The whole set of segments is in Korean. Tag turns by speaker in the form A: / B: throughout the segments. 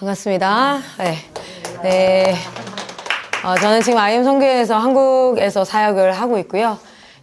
A: 반갑습니다. 네. 저는 지금 IM 선교회에서 한국에서 사역을 하고 있고요.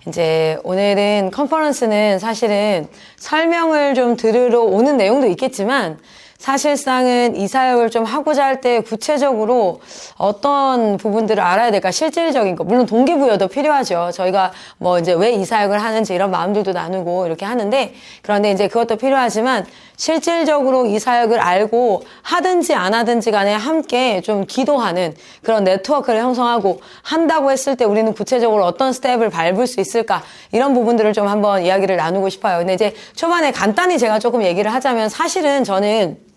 A: 이제 오늘은 컨퍼런스는 사실은 설명을 좀 들으러 오는 내용도 있겠지만 사실상은 이 사역을 좀 하고자 할 때 구체적으로 어떤 부분들을 알아야 될까, 실질적인 거. 물론 동기부여도 필요하죠. 저희가 뭐 이제 왜 이 사역을 하는지 이런 마음들도 나누고 이렇게 하는데, 그런데 이제 그것도 필요하지만 실질적으로 이 사역을 알고 하든지 안 하든지 간에 함께 좀 기도하는 그런 네트워크를 형성하고 한다고 했을 때 우리는 구체적으로 어떤 스텝을 밟을 수 있을까, 이런 부분들을 좀 한번 이야기를 나누고 싶어요. 근데 이제 초반에 간단히 제가 조금 얘기를 하자면, 사실은 저는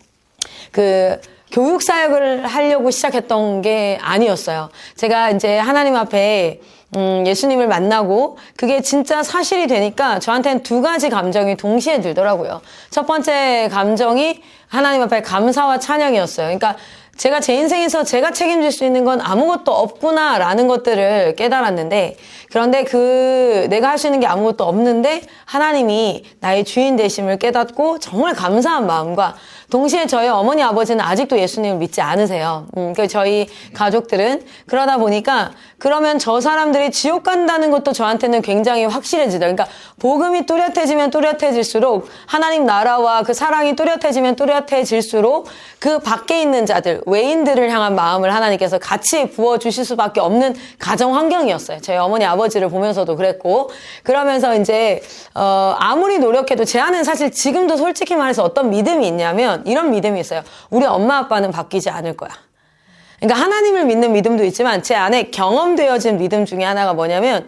A: 교육 사역을 하려고 시작했던 게 아니었어요. 제가 이제 하나님 앞에 예수님을 만나고 그게 진짜 사실이 되니까 저한테는 두 가지 감정이 동시에 들더라고요. 첫 번째 감정이 하나님 앞에 감사와 찬양이었어요. 그러니까 제가 제 인생에서 제가 책임질 수 있는 건 아무것도 없구나라는 것들을 깨달았는데, 그런데 내가 할 수 있는 게 아무것도 없는데 하나님이 나의 주인 되심을 깨닫고 정말 감사한 마음과, 동시에 저희 어머니 아버지는 아직도 예수님을 믿지 않으세요. 저희 가족들은. 그러다 보니까 그러면 저 사람들이 지옥 간다는 것도 저한테는 굉장히 확실해지더라고요. 그러니까 복음이 뚜렷해지면 뚜렷해질수록, 하나님 나라와 그 사랑이 뚜렷해지면 뚜렷해질수록 그 밖에 있는 자들, 외인들을 향한 마음을 하나님께서 같이 부어주실 수밖에 없는 가정 환경이었어요. 저희 어머니 아버지를 보면서도 그랬고, 그러면서 이제 아무리 노력해도 제 안은 사실 지금도 솔직히 말해서 어떤 믿음이 있냐면 이런 믿음이 있어요. 우리 엄마 아빠는 바뀌지 않을 거야. 그러니까 하나님을 믿는 믿음도 있지만 제 안에 경험되어진 믿음 중에 하나가 뭐냐면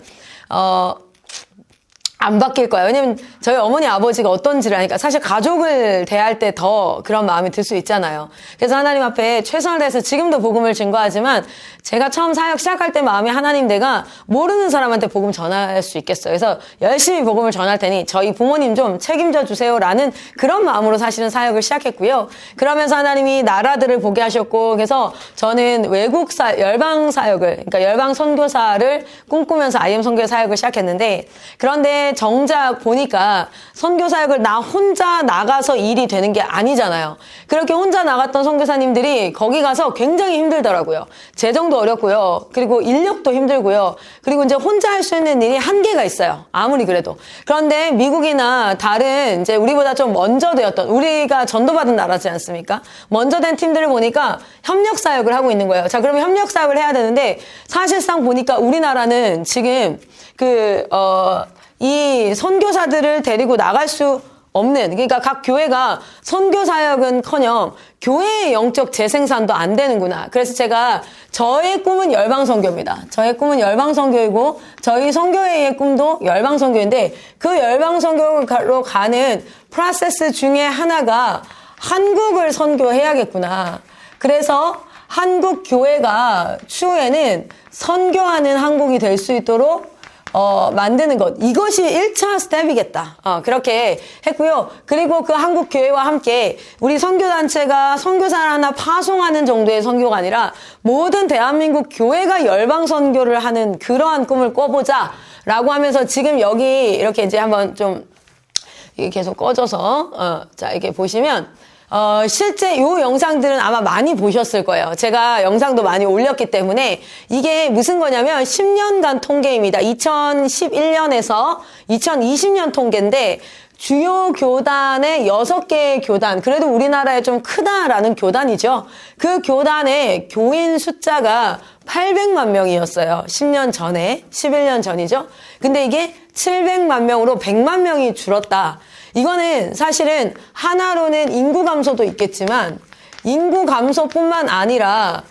A: 안 바뀔 거야. 왜냐면 저희 어머니 아버지가 어떤지를 아니까. 사실 가족을 대할 때 더 그런 마음이 들 수 있잖아요. 그래서 하나님 앞에 최선을 다해서 지금도 복음을 증거하지만, 제가 처음 사역 시작할 때 마음이, 하나님, 내가 모르는 사람한테 복음 전할 수 있겠어요. 그래서 열심히 복음을 전할 테니 저희 부모님 좀 책임져 주세요라는 그런 마음으로 사실은 사역을 시작했고요. 그러면서 하나님이 나라들을 보게 하셨고, 그래서 저는 열방 사역을, 그러니까 열방 선교사를 꿈꾸면서 IM 선교회 사역을 시작했는데, 그런데 정작 보니까 선교 사역을 나 혼자 나가서 일이 되는 게 아니잖아요. 그렇게 혼자 나갔던 선교사님들이 거기 가서 굉장히 힘들더라고요. 재정도 어렵고요. 그리고 인력도 힘들고요. 그리고 이제 혼자 할 수 있는 일이 한계가 있어요. 아무리 그래도. 그런데 미국이나 다른 이제 우리보다 좀 먼저 되었던, 우리가 전도받은 나라지 않습니까? 먼저 된 팀들을 보니까 협력 사역을 하고 있는 거예요. 자, 그러면 협력 사역을 해야 되는데, 사실상 보니까 우리나라는 지금 이 선교사들을 데리고 나갈 수 없는, 그러니까 각 교회가 선교 사역은커녕 교회의 영적 재생산도 안 되는구나. 그래서 제가, 저의 꿈은 열방 선교입니다. 저의 꿈은 열방 선교이고 저희 선교회의 꿈도 열방 선교인데, 그 열방 선교로 가는 프로세스 중에 하나가 한국을 선교해야겠구나. 그래서 한국 교회가 추후에는 선교하는 한국이 될 수 있도록 만드는 것. 이것이 1차 스텝이겠다. 그렇게 했고요. 그리고 그 한국 교회와 함께 우리 선교단체가 선교사를 하나 파송하는 정도의 선교가 아니라 모든 대한민국 교회가 열방 선교를 하는 그러한 꿈을 꿔보자 라고 하면서, 지금 여기 이렇게 이제 한번 좀 이게 계속 꺼져서 자, 이렇게 보시면 실제 요 영상들은 아마 많이 보셨을 거예요. 제가 영상도 많이 올렸기 때문에. 이게 무슨 거냐면 10년간 통계입니다. 2011년에서 2020년 통계인데, 주요 교단의 6개의 교단, 그래도 우리나라에 좀 크다라는 교단이죠. 그 교단의 교인 숫자가 800만 명이었어요. 10년 전에, 11년 전이죠. 근데 이게 700만 명으로 100만 명이 줄었다. 이거는 사실은 하나로는 인구 감소도 있겠지만, 인구 감소뿐만 아니라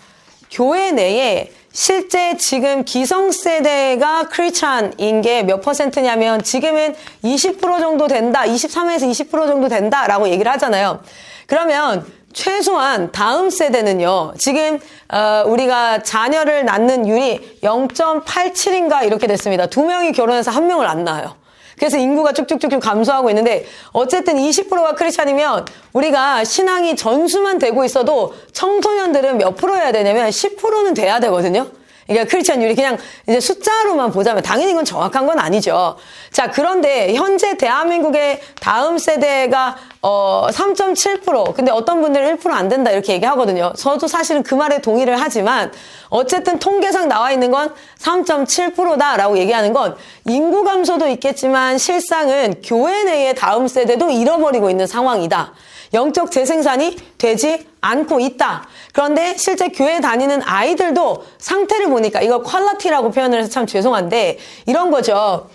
A: 교회 내에 실제 지금 기성세대가 크리스찬인 게 몇 퍼센트냐면, 지금은 20% 정도 된다, 23에서 20% 정도 된다라고 얘기를 하잖아요. 그러면 최소한 다음 세대는요, 지금 우리가 자녀를 낳는 율이 0.87인가 이렇게 됐습니다. 2명이 결혼해서 1명을 안 낳아요. 그래서 인구가 쭉쭉쭉쭉 감소하고 있는데, 어쨌든 20%가 크리스찬이면 우리가 신앙이 전수만 되고 있어도 청소년들은 몇 프로여야 되냐면 10%는 돼야 되거든요. 그러니까 크리스천율이 그냥 이제 숫자로만 보자면 당연히 이건 정확한 건 아니죠. 자, 그런데 현재 대한민국의 다음 세대가 3.7%. 근데 어떤 분들은 1% 안 된다 이렇게 얘기하거든요. 저도 사실은 그 말에 동의를 하지만 어쨌든 통계상 나와 있는 건 3.7%다라고 얘기하는 건 인구 감소도 있겠지만 실상은 교회 내의 다음 세대도 잃어버리고 있는 상황이다. 영적 재생산이 되지 않고 있다. 그런데 실제 교회 다니는 아이들도 상태를 보니까 이거 퀄리티라고 표현을 해서 참 죄송한데 이런 거죠.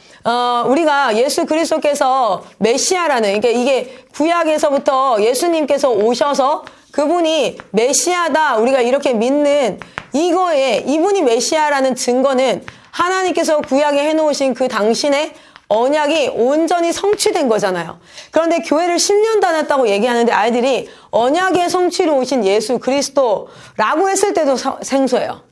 A: 우리가 예수 그리스도께서 메시아라는, 그러니까 이게 구약에서부터 예수님께서 오셔서 그분이 메시아다 우리가 이렇게 믿는 이거에 이분이 메시아라는 증거는 하나님께서 구약에 해놓으신 그 당신의 언약이 온전히 성취된 거잖아요. 그런데 교회를 10년 다녔다고 얘기하는데 아이들이 언약의 성취로 오신 예수 그리스도라고 했을 때도 생소해요.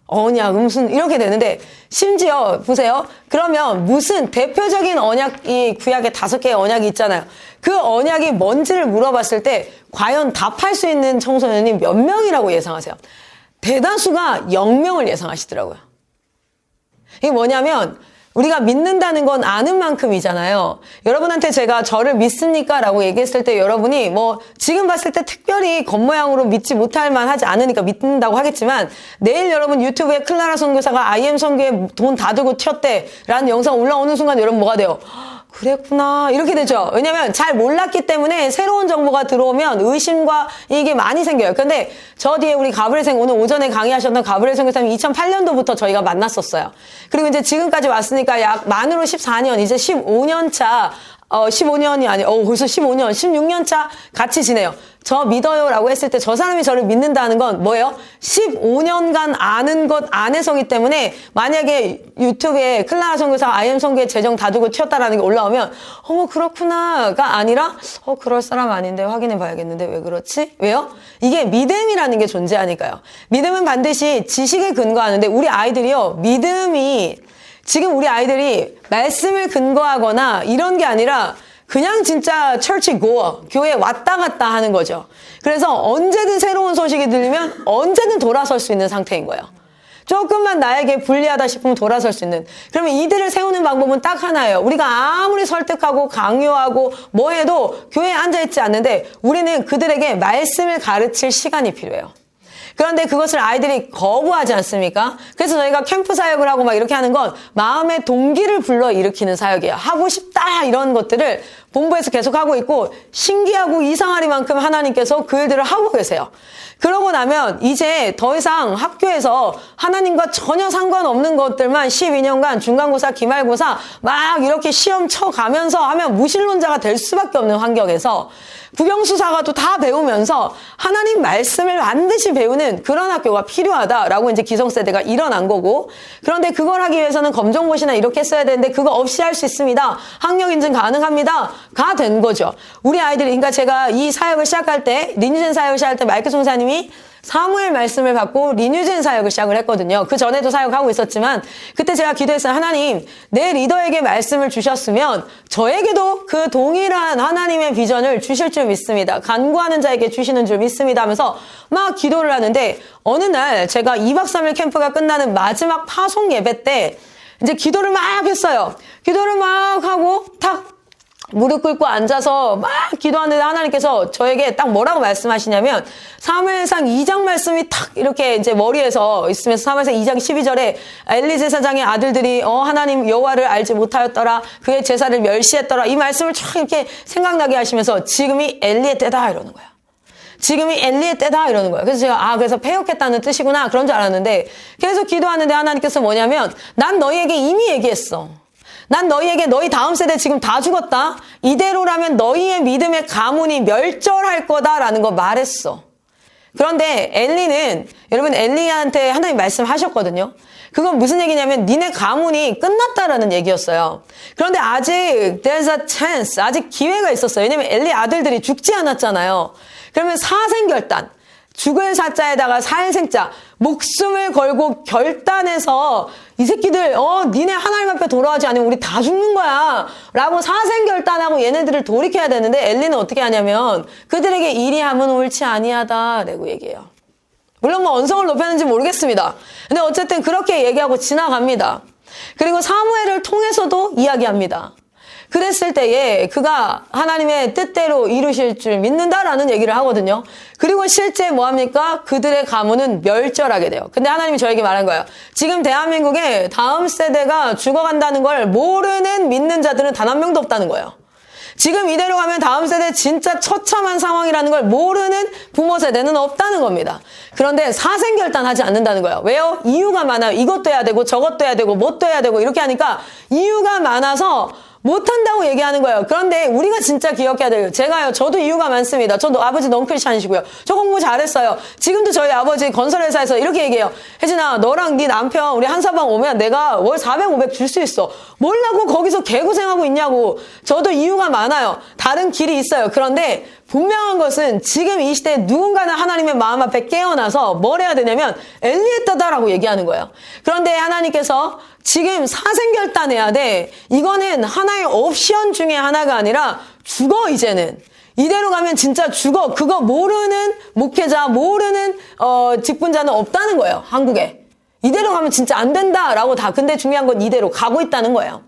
A: 언약, 무슨 이렇게 되는데 심지어 보세요. 그러면 무슨 대표적인 언약이 구약에 5개의 언약이 있잖아요. 그 언약이 뭔지를 물어봤을 때 과연 답할 수 있는 청소년이 몇 명이라고 예상하세요? 대다수가 0명을 예상하시더라고요. 이게 뭐냐면 우리가 믿는다는 건 아는 만큼이잖아요. 여러분한테 제가 저를 믿습니까? 라고 얘기했을 때 여러분이 뭐 지금 봤을 때 특별히 겉모양으로 믿지 못할 만하지 않으니까 믿는다고 하겠지만 내일 여러분 유튜브에 클라라 선교사가 IM 선교에 돈 다 들고 튀었대 라는 영상 올라오는 순간 여러분 뭐가 돼요? 그랬구나 이렇게 되죠. 왜냐면 잘 몰랐기 때문에 새로운 정보가 들어오면 의심과 이게 많이 생겨요. 근데 저 뒤에 우리 가브리엘 오늘 오전에 강의하셨던 가브리엘 선교사님 2008년도부터 저희가 만났었어요. 그리고 이제 지금까지 왔으니까 약 만으로 14년 이제 15년 차 15년이 아니에요. 벌써 15년, 16년 차 같이 지내요. 저 믿어요라고 했을 때 저 사람이 저를 믿는다는 건 뭐예요? 15년간 아는 것 안에서기 때문에 만약에 유튜브에 클라라 선교사 IM 선교에 재정 다 두고 튀었다라는 게 올라오면 그렇구나가 아니라 그럴 사람 아닌데 확인해 봐야겠는데 왜 그렇지? 왜요? 이게 믿음이라는 게 존재하니까요. 믿음은 반드시 지식에 근거하는데 우리 아이들이요. 믿음이 지금 우리 아이들이 말씀을 근거하거나 이런 게 아니라 그냥 진짜 철치 고어, 교회에 왔다 갔다 하는 거죠. 그래서 언제든 새로운 소식이 들리면 언제든 돌아설 수 있는 상태인 거예요. 조금만 나에게 불리하다 싶으면 돌아설 수 있는. 그러면 이들을 세우는 방법은 딱 하나예요. 우리가 아무리 설득하고 강요하고 뭐 해도 교회에 앉아있지 않는데 우리는 그들에게 말씀을 가르칠 시간이 필요해요. 그런데 그것을 아이들이 거부하지 않습니까? 그래서 저희가 캠프 사역을 하고 막 이렇게 하는 건 마음의 동기를 불러일으키는 사역이에요. 하고 싶다 이런 것들을 본부에서 계속 하고 있고 신기하고 이상하리만큼 하나님께서 그 일들을 하고 계세요. 그러고 나면 이제 더 이상 학교에서 하나님과 전혀 상관없는 것들만 12년간 중간고사, 기말고사 막 이렇게 시험 쳐가면서 하면 무신론자가 될 수밖에 없는 환경에서 국영수사가도 다 배우면서 하나님 말씀을 반드시 배우는 그런 학교가 필요하다라고 이제 기성세대가 일어난 거고 그런데 그걸 하기 위해서는 검정고시나 이렇게 써야 되는데 그거 없이 할 수 있습니다. 학력 인증 가능합니다. 가 된 거죠. 우리 아이들이 그러니까 제가 이 사역을 시작할 때 리뉴젠 사역을 시작할 때 마이크 총사님이 사무엘 말씀을 받고 리뉴젠 사역을 시작을 했거든요. 그 전에도 사역하고 있었지만 그때 제가 기도했어요. 하나님 내 리더에게 말씀을 주셨으면 저에게도 그 동일한 하나님의 비전을 주실 줄 믿습니다. 간구하는 자에게 주시는 줄 믿습니다 하면서 막 기도를 하는데 어느 날 제가 2박 3일 캠프가 끝나는 마지막 파송 예배 때 이제 기도를 막 했어요. 기도를 막 하고 탁 무릎 꿇고 앉아서 막 기도하는데 하나님께서 저에게 딱 뭐라고 말씀하시냐면 사무엘상 2장 말씀이 탁 이렇게 이제 머리에서 있으면서 사무엘상 2장 12절에 엘리 제사장의 아들들이 하나님 여호와를 알지 못하였더라 그의 제사를 멸시했더라 이 말씀을 쫙 이렇게 생각나게 하시면서 지금이 엘리의 때다 이러는 거예요. 지금이 엘리의 때다 이러는 거예요. 그래서 제가 그래서 패역했다는 뜻이구나 그런 줄 알았는데 계속 기도하는데 하나님께서 뭐냐면 난 너희에게 이미 얘기했어. 난 너희에게 너희 다음 세대 지금 다 죽었다. 이대로라면 너희의 믿음의 가문이 멸절할 거다라는 거 말했어. 그런데 엘리는 여러분 엘리야한테 하나님 말씀하셨거든요. 그건 무슨 얘기냐면 니네 가문이 끝났다라는 얘기였어요. 그런데 아직 there's a chance 아직 기회가 있었어요. 왜냐면 엘리 아들들이 죽지 않았잖아요. 그러면 사생결단 죽을 사자에다가 살 생자 목숨을 걸고 결단해서 이 새끼들 니네 하나님 앞에 돌아오지 않으면 우리 다 죽는 거야 라고 사생결단하고 얘네들을 돌이켜야 되는데 엘리는 어떻게 하냐면 그들에게 이리 함은 옳지 아니하다 라고 얘기해요. 물론 뭐 언성을 높였는지 모르겠습니다. 근데 어쨌든 그렇게 얘기하고 지나갑니다. 그리고 사무엘을 통해서도 이야기합니다. 그랬을 때에 그가 하나님의 뜻대로 이루실 줄 믿는다라는 얘기를 하거든요. 그리고 실제 뭐합니까? 그들의 가문은 멸절하게 돼요. 근데 하나님이 저에게 말한 거예요. 지금 대한민국에 다음 세대가 죽어간다는 걸 모르는 믿는 자들은 단 한 명도 없다는 거예요. 지금 이대로 가면 다음 세대 진짜 처참한 상황이라는 걸 모르는 부모 세대는 없다는 겁니다. 그런데 사생결단하지 않는다는 거예요. 왜요? 이유가 많아요. 이것도 해야 되고 저것도 해야 되고 뭣도 해야 되고 이렇게 하니까 이유가 많아서 못한다고 얘기하는 거예요. 그런데 우리가 진짜 기억해야 돼요. 저도 이유가 많습니다. 저도 아버지 너무 크리스찬이시고요. 저 공부 잘했어요. 지금도 저희 아버지 건설회사에서 이렇게 얘기해요. 혜진아, 너랑 네 남편 우리 한사방 오면 내가 월 400, 500 줄 수 있어. 뭐라고 거기서 개고생하고 있냐고. 저도 이유가 많아요. 다른 길이 있어요. 그런데 분명한 것은 지금 이 시대에 누군가는 하나님의 마음 앞에 깨어나서 뭘 해야 되냐면 엘리에따다라고 얘기하는 거예요. 그런데 하나님께서 지금 사생결단해야 돼. 이거는 하나의 옵션 중에 하나가 아니라 죽어 이제는. 이대로 가면 진짜 죽어. 그거 모르는 목회자, 모르는 직분자는 없다는 거예요. 한국에. 이대로 가면 진짜 안 된다라고 다. 근데 중요한 건 이대로 가고 있다는 거예요.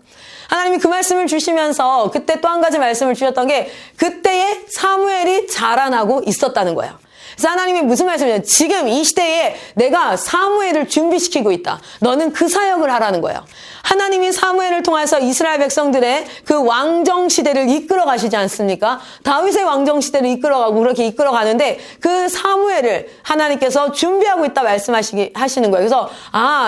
A: 하나님이 그 말씀을 주시면서 그때 또 한 가지 말씀을 주셨던 게 그때에 사무엘이 자라나고 있었다는 거예요. 그래서 하나님이 무슨 말씀이냐면 지금 이 시대에 내가 사무엘을 준비시키고 있다. 너는 그 사역을 하라는 거예요. 하나님이 사무엘을 통해서 이스라엘 백성들의 그 왕정 시대를 이끌어 가시지 않습니까? 다윗의 왕정 시대를 이끌어가고 그렇게 이끌어가는데 그 사무엘을 하나님께서 준비하고 있다 하시는 거예요. 그래서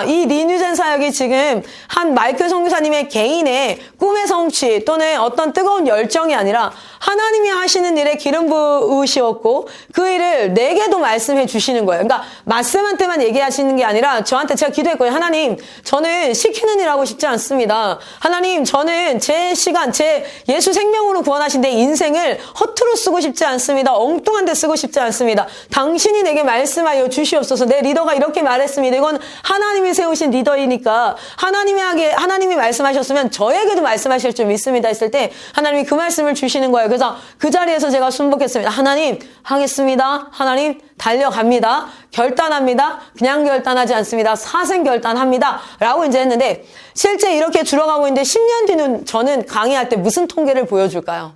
A: 이 리뉴젠 사역이 지금 한 마이클 선교사님의 개인의 꿈의 성취 또는 어떤 뜨거운 열정이 아니라 하나님이 하시는 일에 기름 부으시었고 그 일을 내게도 말씀해 주시는 거예요. 그러니까 말씀한테만 얘기하시는 게 아니라 저한테 제가 기도했거든요. 하나님, 저는 시키는 일 하고 싶지 않습니다. 하나님, 저는 제 시간, 제 예수 생명으로 구원하신 내 인생을 허투루 쓰고 싶지 않습니다. 엉뚱한 데 쓰고 싶지 않습니다. 당신이 내게 말씀하여 주시옵소서. 내 리더가 이렇게 말했습니다. 이건 하나님이 세우신 리더이니까 하나님이 말씀하셨으면 저에게도 말씀하실 줄 믿습니다 했을 때 하나님이 그 말씀을 주시는 거예요. 그래서 그 자리에서 제가 순복했습니다. 하나님, 하겠습니다. 하나님, 달려갑니다. 결단합니다. 그냥 결단하지 않습니다. 사생결단합니다. 라고 이제 했는데 실제 이렇게 줄어가고 있는데 10년 뒤는 저는 강의할 때 무슨 통계를 보여줄까요?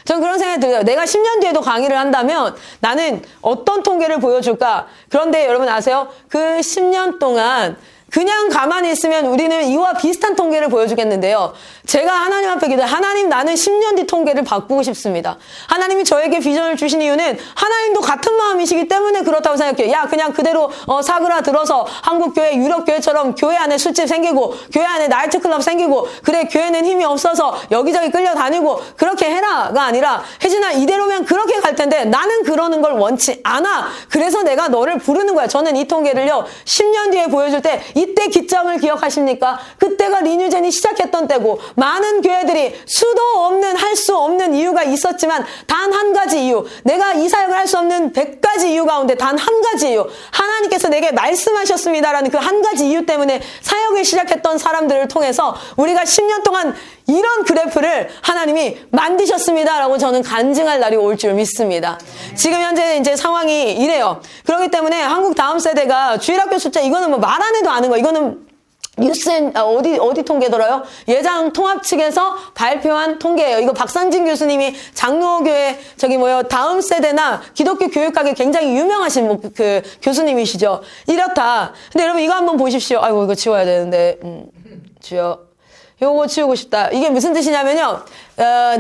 A: 저는 그런 생각이 들어요. 내가 10년 뒤에도 강의를 한다면 나는 어떤 통계를 보여줄까? 그런데 여러분 아세요? 그 10년 동안 그냥 가만히 있으면 우리는 이와 비슷한 통계를 보여주겠는데요. 제가 하나님 앞에 기도해요. 하나님, 나는 10년 뒤 통계를 바꾸고 싶습니다. 하나님이 저에게 비전을 주신 이유는 하나님도 같은 마음이시기 때문에 그렇다고 생각해요. 야, 그냥 그대로 사그라들어서 한국교회, 유럽교회처럼 교회 안에 술집 생기고 교회 안에 나이트클럽 생기고 그래, 교회는 힘이 없어서 여기저기 끌려다니고 그렇게 해라가 아니라 혜진아, 이대로면 그렇게 갈 텐데 나는 그러는 걸 원치 않아. 그래서 내가 너를 부르는 거야. 저는 이 통계를요, 10년 뒤에 보여줄 때 이때 기점을 기억하십니까? 그때가 리뉴젠이 시작했던 때고 많은 교회들이 수도 없는, 할 수 없는 이유가 있었지만 단 한 가지 이유, 내가 이 사역을 할 수 없는 100가지 이유 가운데 단 한 가지 이유, 하나님께서 내게 말씀하셨습니다라는 그 한 가지 이유 때문에 사역을 시작했던 사람들을 통해서 우리가 10년 동안 이런 그래프를 하나님이 만드셨습니다라고 저는 간증할 날이 올 줄 믿습니다. 지금 현재 이제 상황이 이래요. 그렇기 때문에 한국 다음 세대가 주일학교 숫자, 이거는 뭐 말 안 해도 아는 거, 이거는 뉴스 어디 통계더라요? 예장 통합 측에서 발표한 통계예요. 이거 박상진 교수님이 장로교회 다음 세대나 기독교 교육학에 굉장히 유명하신 그 교수님이시죠. 이렇다. 근데 여러분 이거 한번 보십시오. 아이고 이거 지워야 되는데 주여. 요거 치우고 싶다. 이게 무슨 뜻이냐면요.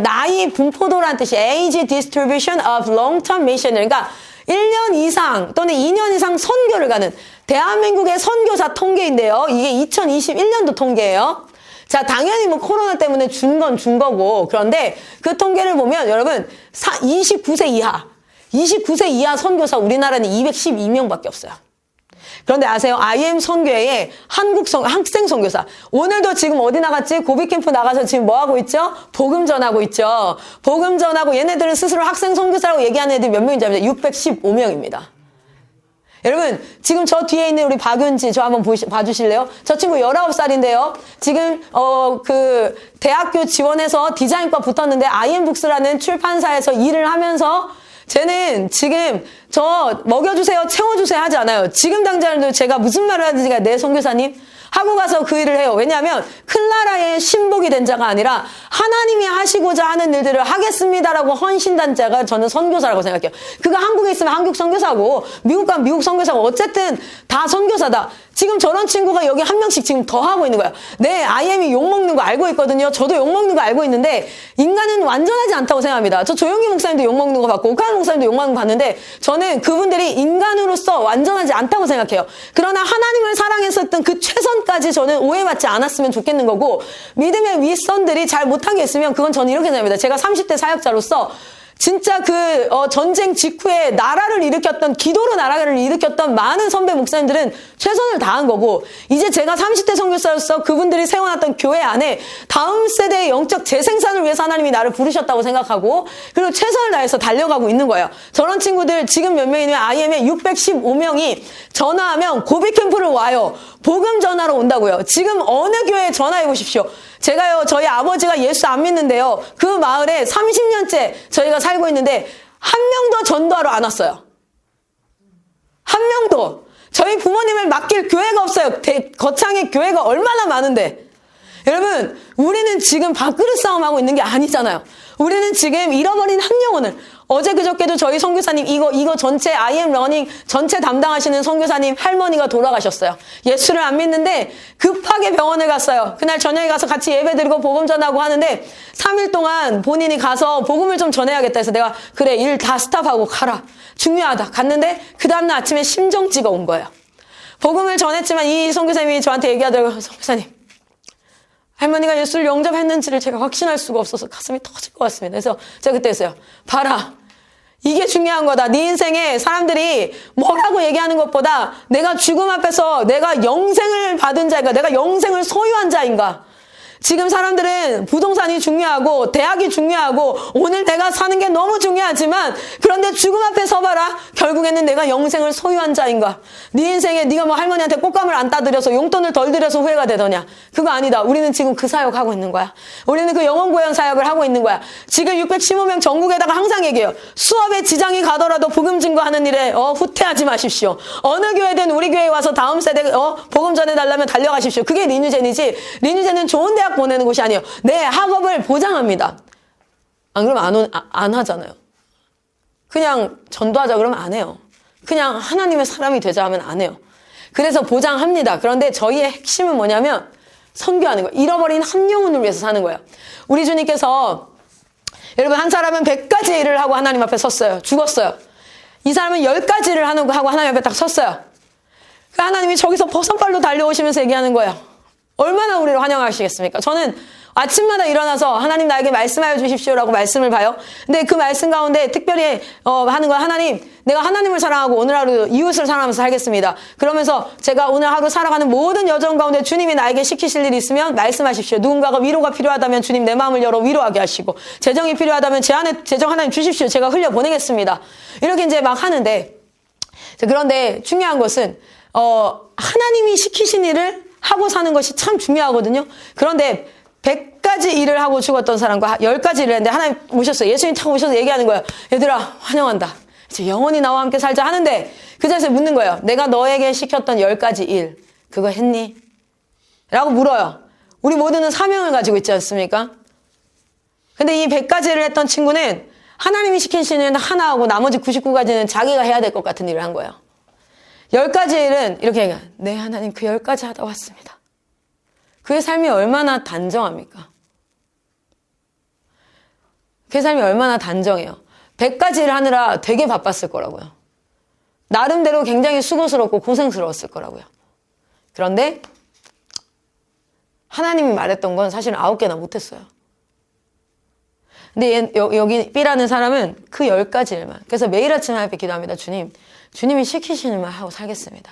A: 나이 분포도라는 뜻이 age distribution of long-term missioner. 그러니까 1년 이상 또는 2년 이상 선교를 가는 대한민국의 선교사 통계인데요. 이게 2021년도 통계예요. 자, 당연히 뭐 코로나 때문에 준 건 준 거고. 그런데 그 통계를 보면 여러분 29세 이하 선교사 우리나라는 212명밖에 없어요. 그런데 아세요? IM 선교회에 학생 선교사. 오늘도 지금 어디 나갔지? 고비 캠프 나가서 지금 뭐 하고 있죠? 복음 전하고 있죠. 복음 전하고 얘네들은 스스로 학생 선교사라고 얘기하는 애들이 몇 명인지 아세요? 615명입니다. 여러분, 지금 저 뒤에 있는 우리 박윤지, 저 한번 봐주실래요? 저 친구 19살인데요. 지금, 대학교 지원해서 디자인과 붙었는데, IM북스라는 출판사에서 일을 하면서 쟤는 지금 저 먹여주세요, 채워주세요 하지 않아요. 지금 당장도 제가 무슨 말을 하든지 내 선교사님 하고 가서 그 일을 해요. 왜냐하면 클라라의 신복이 된 자가 아니라 하나님이 하시고자 하는 일들을 하겠습니다라고 헌신한 자가 저는 선교사라고 생각해요. 그가 한국에 있으면 한국 선교사고 미국 가면 미국 선교사고 어쨌든 다 선교사다. 지금 저런 친구가 여기 한 명씩 지금 더 하고 있는 거야. 네, IM이 욕먹는 거 알고 있거든요. 저도 욕먹는 거 알고 있는데 인간은 완전하지 않다고 생각합니다. 저 조용기 목사님도 욕먹는 거 봤고 오카는 목사님도 욕먹는 거 봤는데 저는 그분들이 인간으로서 완전하지 않다고 생각해요. 그러나 하나님을 사랑했었던 그 최선까지 저는 오해받지 않았으면 좋겠는 거고 믿음의 윗선들이 잘 못한 게 있으면 그건 저는 이렇게 생각합니다. 제가 30대 사역자로서 진짜 전쟁 직후에 나라를 일으켰던, 기도로 나라를 일으켰던 많은 선배 목사님들은 최선을 다한 거고, 이제 제가 30대 선교사로서 그분들이 세워놨던 교회 안에 다음 세대의 영적 재생산을 위해서 하나님이 나를 부르셨다고 생각하고, 그리고 최선을 다해서 달려가고 있는 거예요. 저런 친구들 지금 몇 명이냐면 IM에 615명이 전화하면 고비 캠프를 와요. 복음 전하러 온다고요. 지금 어느 교회에 전화해 보십시오. 제가요, 저희 아버지가 예수 안 믿는데요. 그 마을에 30년째 저희가 살고 있는데 한 명도 전도하러 안 왔어요. 한 명도. 저희 부모님을 맡길 교회가 없어요. 거창의 교회가 얼마나 많은데. 여러분, 우리는 지금 밥그릇 싸움하고 있는 게 아니잖아요. 우리는 지금 잃어버린 한 영혼을, 어제 그저께도 저희 선교사님 이거 전체 IM 러닝 전체 담당하시는 선교사님 할머니가 돌아가셨어요. 예수를 안 믿는데 급하게 병원을 갔어요. 그날 저녁에 가서 같이 예배드리고 복음 전하고 하는데 3일 동안 본인이 가서 복음을 좀 전해야겠다 해서 내가 그래 일 다 스탑하고 가라. 중요하다. 갔는데 그 다음날 아침에 심정지가 온 거예요. 복음을 전했지만 이 선교사님이 저한테 얘기하더라고요. 선교사님, 할머니가 예수를 영접했는지를 제가 확신할 수가 없어서 가슴이 터질 것 같습니다. 그래서 제가 그때 했어요. 봐라. 이게 중요한 거다. 네 인생에 사람들이 뭐라고 얘기하는 것보다 내가 죽음 앞에서 내가 영생을 받은 자인가, 내가 영생을 소유한 자인가. 지금 사람들은 부동산이 중요하고 대학이 중요하고 오늘 내가 사는 게 너무 중요하지만 그런데 죽음 앞에 서봐라. 결국에는 내가 영생을 소유한 자인가. 네 인생에 네가 뭐 할머니한테 꽃감을 안 따드려서 용돈을 덜 들여서 후회가 되더냐. 그거 아니다. 우리는 지금 그 사역하고 있는 거야. 우리는 그 영혼구현 사역을 하고 있는 거야. 지금 615명 전국에다가 항상 얘기해요. 수업에 지장이 가더라도 복음 증거하는 일에 후퇴하지 마십시오. 어느 교회든 우리 교회에 와서 다음 세대 복음 전해달라면 달려가십시오. 그게 리뉴젠이지. 리뉴젠은 좋은 대학 보내는 곳이 아니에요. 내 학업을 보장합니다. 안 그러면 안 하잖아요. 그냥 전도하자 그러면 안 해요. 그냥 하나님의 사람이 되자 하면 안 해요. 그래서 보장합니다. 그런데 저희의 핵심은 뭐냐면 선교하는 거예요. 잃어버린 한 영혼을 위해서 사는 거예요. 우리 주님께서 여러분 한 사람은 100가지 일을 하고 하나님 앞에 섰어요. 죽었어요. 이 사람은 10가지를 하고 하나님 앞에 딱 섰어요. 그 하나님이 저기서 버선발로 달려오시면서 얘기하는 거예요. 얼마나 우리를 환영하시겠습니까? 저는 아침마다 일어나서 하나님 나에게 말씀하여 주십시오라고 말씀을 봐요. 근데 그 말씀 가운데 특별히 하는 건 하나님, 내가 하나님을 사랑하고 오늘 하루 이웃을 사랑하면서 살겠습니다. 그러면서 제가 오늘 하루 살아가는 모든 여정 가운데 주님이 나에게 시키실 일이 있으면 말씀하십시오. 누군가가 위로가 필요하다면 주님 내 마음을 열어 위로하게 하시고 재정이 필요하다면 제 안에 재정 하나님 주십시오. 제가 흘려보내겠습니다. 이렇게 이제 막 하는데 그런데 중요한 것은 하나님이 시키신 일을 하고 사는 것이 참 중요하거든요. 그런데 100가지 일을 하고 죽었던 사람과 10가지 일을 했는데 하나님 오셨어요. 예수님 타고 오셔서 얘기하는 거예요. 얘들아 환영한다. 이제 영원히 나와 함께 살자 하는데 그 자리에서 묻는 거예요. 내가 너에게 시켰던 10가지 일 그거 했니? 라고 물어요. 우리 모두는 사명을 가지고 있지 않습니까? 근데 이 100가지를 했던 친구는 하나님이 시키신 일은 하나 하고 나머지 99가지는 자기가 해야 될 것 같은 일을 한 거예요. 10가지 일은 이렇게 얘기해요. 네, 하나님 그 10가지 하다 왔습니다. 그의 삶이 얼마나 단정합니까? 그의 삶이 얼마나 단정해요. 100가지 일을 하느라 되게 바빴을 거라고요. 나름대로 굉장히 수고스럽고 고생스러웠을 거라고요. 그런데 하나님이 말했던 건 사실은 9개나 못했어요. 근데 여기 B라는 사람은 그 10가지 일만. 그래서 매일 아침 하나님 앞에 기도합니다. 주님이 시키시는 말 하고 살겠습니다.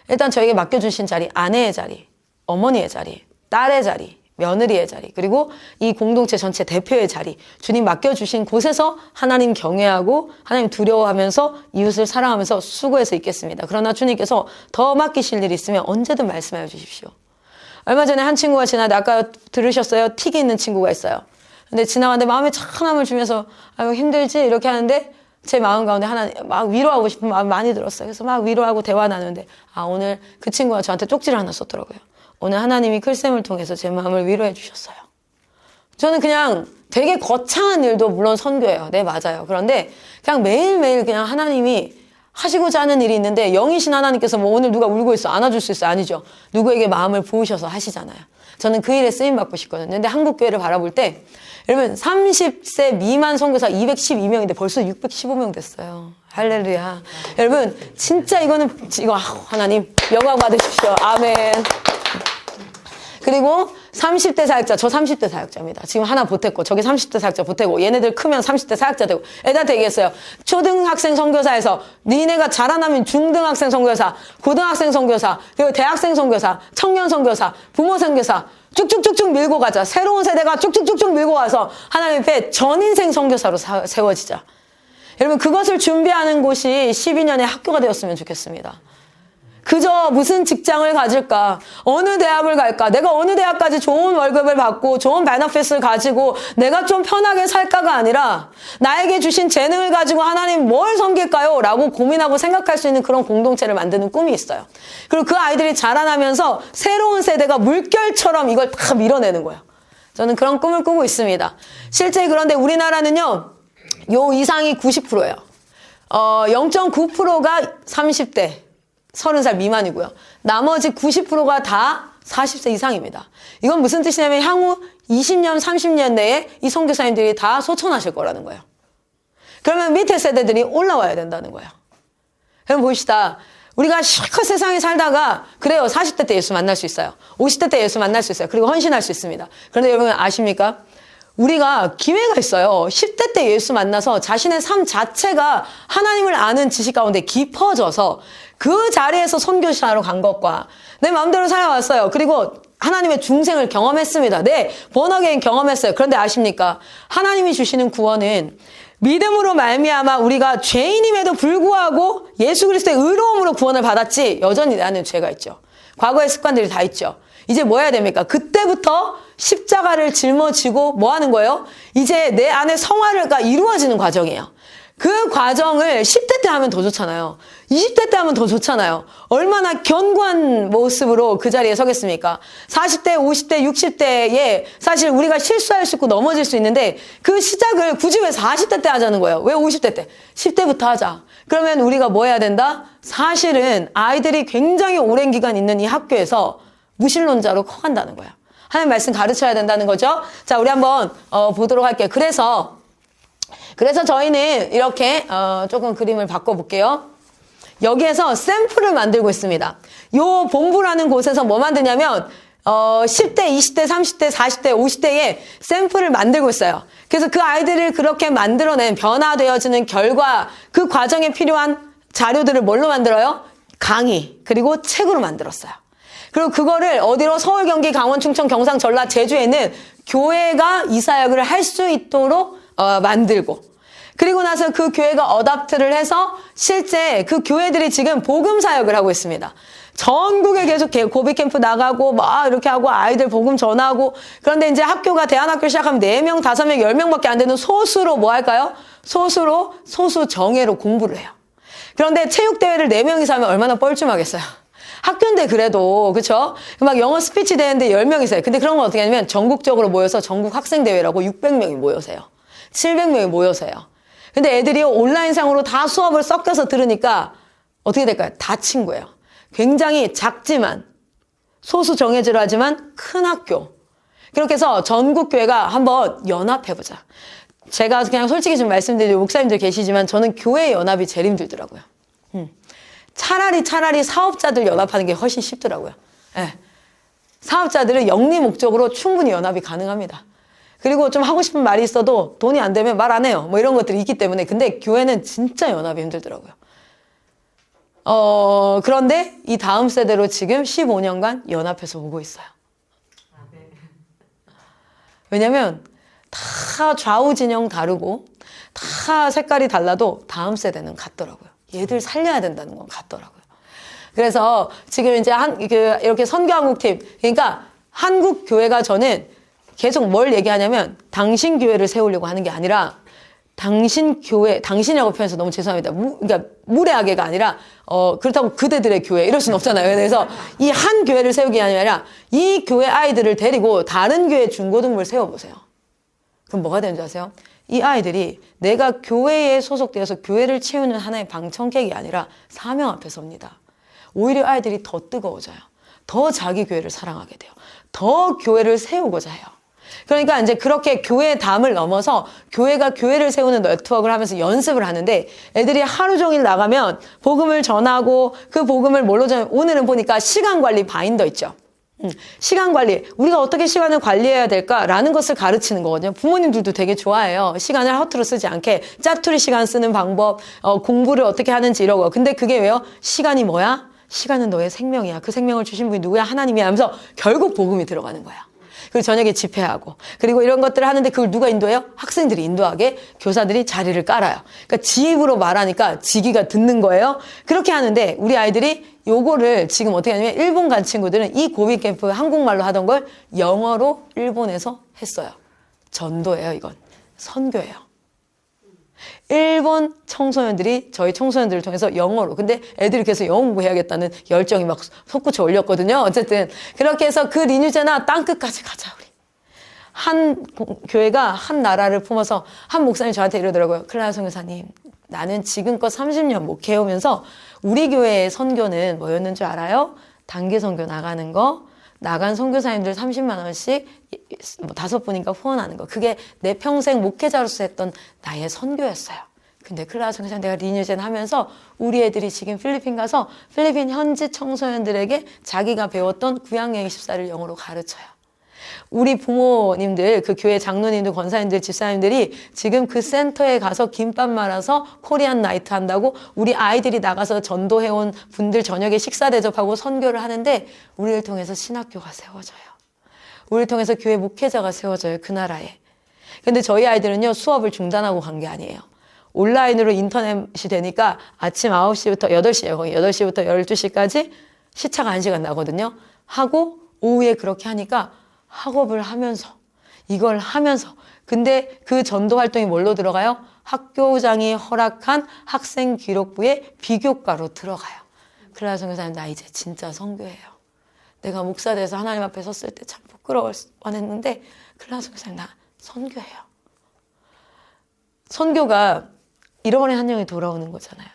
A: 일단 저에게 맡겨주신 자리, 아내의 자리, 어머니의 자리, 딸의 자리, 며느리의 자리, 그리고 이 공동체 전체 대표의 자리, 주님 맡겨주신 곳에서 하나님 경외하고 하나님 두려워하면서 이웃을 사랑하면서 수고해서 있겠습니다. 그러나 주님께서 더 맡기실 일이 있으면 언제든 말씀하여 주십시오. 얼마 전에 한 친구가 지나다 아까 들으셨어요? 틱이 있는 친구가 있어요. 근데 지나가는데 마음에 착함을 주면서 아유 힘들지 이렇게 하는데 제 마음 가운데 하나님 막 위로하고 싶은 마음이 많이 들었어요. 그래서 막 위로하고 대화 나누는데 오늘 그 친구가 저한테 쪽지를 하나 썼더라고요. 오늘 하나님이 글쌤을 통해서 제 마음을 위로해 주셨어요. 저는 그냥 되게 거창한 일도 물론 선교예요. 네, 맞아요. 그런데 그냥 매일매일 그냥 하나님이 하시고자 하는 일이 있는데 영이신 하나님께서 뭐 오늘 누가 울고 있어 안아줄 수 있어 아니죠. 누구에게 마음을 부으셔서 하시잖아요. 저는 그 일에 쓰임받고 싶거든요. 근데 한국 교회를 바라볼 때 여러분 30세 미만 선교사 212명인데 벌써 615명 됐어요. 할렐루야. 여러분 진짜 이거 하나님 영광 받으십시오. 아멘. 그리고 30대 사역자, 저 30대 사역자입니다. 지금 하나 보탰고, 저기 30대 사역자 보태고, 얘네들 크면 30대 사역자 되고, 애들한테 얘기했어요. 초등학생 선교사에서, 니네가 자라나면 중등학생 선교사, 고등학생 선교사, 그리고 대학생 선교사, 청년 선교사, 부모 선교사, 쭉쭉쭉쭉 밀고 가자. 새로운 세대가 쭉쭉쭉쭉 밀고 가서 하나님 앞에 전인생 선교사로 세워지자. 여러분, 그것을 준비하는 곳이 12년의 학교가 되었으면 좋겠습니다. 그저 무슨 직장을 가질까? 어느 대학을 갈까? 내가 어느 대학까지 좋은 월급을 받고 좋은 베너핏을 가지고 내가 좀 편하게 살까가 아니라 나에게 주신 재능을 가지고 하나님 뭘 섬길까요? 라고 고민하고 생각할 수 있는 그런 공동체를 만드는 꿈이 있어요. 그리고 그 아이들이 자라나면서 새로운 세대가 물결처럼 이걸 다 밀어내는 거예요. 저는 그런 꿈을 꾸고 있습니다. 실제 그런데 우리나라는요. 요 이상이 90%예요. 0.9%가 30대. 30살 미만이고요. 나머지 90%가 다 40세 이상입니다. 이건 무슨 뜻이냐면 향후 20년, 30년 내에 이 선교사님들이 다 소천하실 거라는 거예요. 그러면 밑에 세대들이 올라와야 된다는 거예요. 그럼 봅시다. 우리가 실컷 세상에 살다가 그래요. 40대 때 예수 만날 수 있어요. 50대 때 예수 만날 수 있어요. 그리고 헌신할 수 있습니다. 그런데 여러분 아십니까? 우리가 기회가 있어요. 10대 때 예수 만나서 자신의 삶 자체가 하나님을 아는 지식 가운데 깊어져서 그 자리에서 선교사로 간 것과 내 마음대로 살아왔어요. 그리고 하나님의 중생을 경험했습니다. 네, 번어게인 경험했어요. 그런데 아십니까? 하나님이 주시는 구원은 믿음으로 말미암아 우리가 죄인임에도 불구하고 예수 그리스도의 의로움으로 구원을 받았지 여전히 내 안에 죄가 있죠. 과거의 습관들이 다 있죠. 이제 뭐 해야 됩니까? 그때부터 십자가를 짊어지고 뭐 하는 거예요? 이제 내 안에 성화가 이루어지는 과정이에요. 그 과정을 10대 때 하면 더 좋잖아요. 20대 때 하면 더 좋잖아요. 얼마나 견고한 모습으로 그 자리에 서겠습니까? 40대, 50대, 60대에 사실 우리가 실수할 수 있고 넘어질 수 있는데 그 시작을 굳이 왜 40대 때 하자는 거예요? 왜 50대 때? 10대부터 하자. 그러면 우리가 뭐 해야 된다? 사실은 아이들이 굉장히 오랜 기간 있는 이 학교에서 무신론자로 커간다는 거예요. 하나님 말씀 가르쳐야 된다는 거죠. 자, 우리 한번 보도록 할게요. 그래서 저희는 이렇게 조금 그림을 바꿔볼게요. 여기에서 샘플을 만들고 있습니다. 요 본부라는 곳에서 뭐 만드냐면 10대, 20대, 30대, 40대, 50대에 샘플을 만들고 있어요. 그래서 그 아이들을 그렇게 만들어낸 변화되어지는 결과 그 과정에 필요한 자료들을 뭘로 만들어요? 강의, 그리고 책으로 만들었어요. 그리고 그거를 어디로 서울, 경기, 강원, 충청, 경상, 전라, 제주에는 교회가 이 사역을 할 수 있도록 만들고 그리고 나서 그 교회가 어답트를 해서 실제 그 교회들이 지금 복음 사역을 하고 있습니다. 전국에 계속 고비 캠프 나가고 막 이렇게 하고 아이들 복음 전하고 그런데 이제 학교가 대안학교 시작하면 4명, 5명, 10명밖에 안 되는 소수로 뭐 할까요? 소수 정예로 공부를 해요. 그런데 체육대회를 4명이서 하면 얼마나 뻘쭘하겠어요. 학교인데 그래도 그쵸? 막 영어 스피치 대회인데 10명이서요. 근데 그런 건 어떻게 하냐면 전국적으로 모여서 전국 학생대회라고 600명이 모여서요. 700명이 모여서요. 근데 애들이 온라인상으로 다 수업을 섞여서 들으니까 어떻게 될까요? 다 친구예요. 굉장히 작지만 소수 정예제로 하지만 큰 학교. 그렇게 해서 전국교회가 한번 연합해보자. 제가 그냥 솔직히 좀 말씀드리고 목사님들 계시지만 저는 교회 연합이 제일 힘들더라고요. 차라리 사업자들 연합하는 게 훨씬 쉽더라고요. 네. 사업자들은 영리 목적으로 충분히 연합이 가능합니다. 그리고 좀 하고 싶은 말이 있어도 돈이 안 되면 말 안 해요. 뭐 이런 것들이 있기 때문에. 근데 교회는 진짜 연합이 힘들더라고요. 그런데 이 다음 세대로 지금 15년간 연합해서 오고 있어요. 왜냐면 다 좌우 진영 다르고 다 색깔이 달라도 다음 세대는 같더라고요. 얘들 살려야 된다는 건 같더라고요. 그래서 지금 이제 이렇게 선교한국팀, 그러니까 한국 교회가 저는 계속 뭘 얘기하냐면 당신 교회를 세우려고 하는 게 아니라 당신 교회, 당신이라고 표현해서 너무 죄송합니다. 그러니까 무례하게가 아니라 그렇다고 그대들의 교회 이럴 수는 없잖아요. 그래서 이 한 교회를 세우기 아니라 이 교회 아이들을 데리고 다른 교회 중고등부를 세워보세요. 그럼 뭐가 되는지 아세요? 이 아이들이 내가 교회에 소속되어서 교회를 채우는 하나의 방청객이 아니라 사명 앞에 섭니다. 오히려 아이들이 더 뜨거워져요. 더 자기 교회를 사랑하게 돼요. 더 교회를 세우고자 해요. 그러니까 이제 그렇게 교회의 담을 넘어서 교회가 교회를 세우는 네트워크를 하면서 연습을 하는데 애들이 하루 종일 나가면 복음을 전하고 그 복음을 뭘로 전하면 오늘은 보니까 시간 관리 바인더 있죠. 시간 관리. 우리가 어떻게 시간을 관리해야 될까라는 것을 가르치는 거거든요. 부모님들도 되게 좋아해요. 시간을 허투루 쓰지 않게 짜투리 시간 쓰는 방법, 공부를 어떻게 하는지 이러고. 근데 그게 왜요? 시간이 뭐야? 시간은 너의 생명이야. 그 생명을 주신 분이 누구야? 하나님이야 하면서 결국 복음이 들어가는 거야. 그리고 저녁에 집회하고 그리고 이런 것들을 하는데 그걸 누가 인도해요? 학생들이 인도하게 교사들이 자리를 깔아요. 그러니까 지 입으로 말하니까 지기가 듣는 거예요. 그렇게 하는데 우리 아이들이 요거를 지금 어떻게 하냐면 일본 간 친구들은 이 고비 캠프 한국말로 하던 걸 영어로 일본에서 했어요. 전도예요. 이건 선교예요. 일본 청소년들이 저희 청소년들을 통해서 영어로 근데 애들이 계속 영어 공부해야겠다는 열정이 막 솟구쳐 올렸거든요. 어쨌든 그렇게 해서 그 리뉴제나 땅끝까지 가자 우리. 한 교회가 한 나라를 품어서 한 목사님이 저한테 이러더라고요. 클라라 선교사님 나는 지금껏 30년 목회해오면서 우리 교회의 선교는 뭐였는 줄 알아요? 단기 선교 나가는 거 나간 선교사님들 30만 원씩 5분인가 후원하는 거. 그게 내 평생 목회자로서 했던 나의 선교였어요. 근데 클라라 선교사님 내가 리뉴젠 하면서 우리 애들이 지금 필리핀 가서 필리핀 현지 청소년들에게 자기가 배웠던 구약여행 14를 영어로 가르쳐요. 우리 부모님들, 그 교회 장로님들, 권사님들, 집사님들이 지금 그 센터에 가서 김밥 말아서 코리안 나이트 한다고 우리 아이들이 나가서 전도해온 분들 저녁에 식사 대접하고 선교를 하는데 우리를 통해서 신학교가 세워져요. 우리를 통해서 교회 목회자가 세워져요. 그 나라에. 근데 저희 아이들은요, 수업을 중단하고 간 게 아니에요. 온라인으로 인터넷이 되니까 아침 9시부터 8시에요. 거기 8시부터 12시까지 시차가 1시간 나거든요. 하고 오후에 그렇게 하니까 학업을 하면서 이걸 하면서 근데 그 전도 활동이 뭘로 들어가요? 학교장이 허락한 학생 기록부의 비교과로 들어가요. 클라라 선교사님 나 이제 진짜 선교해요. 내가 목사 돼서 하나님 앞에 섰을 때 참 부끄러워했는데 클라라 선교사님 나 선교해요. 선교가 잃어버린 한 영이 돌아오는 거잖아요.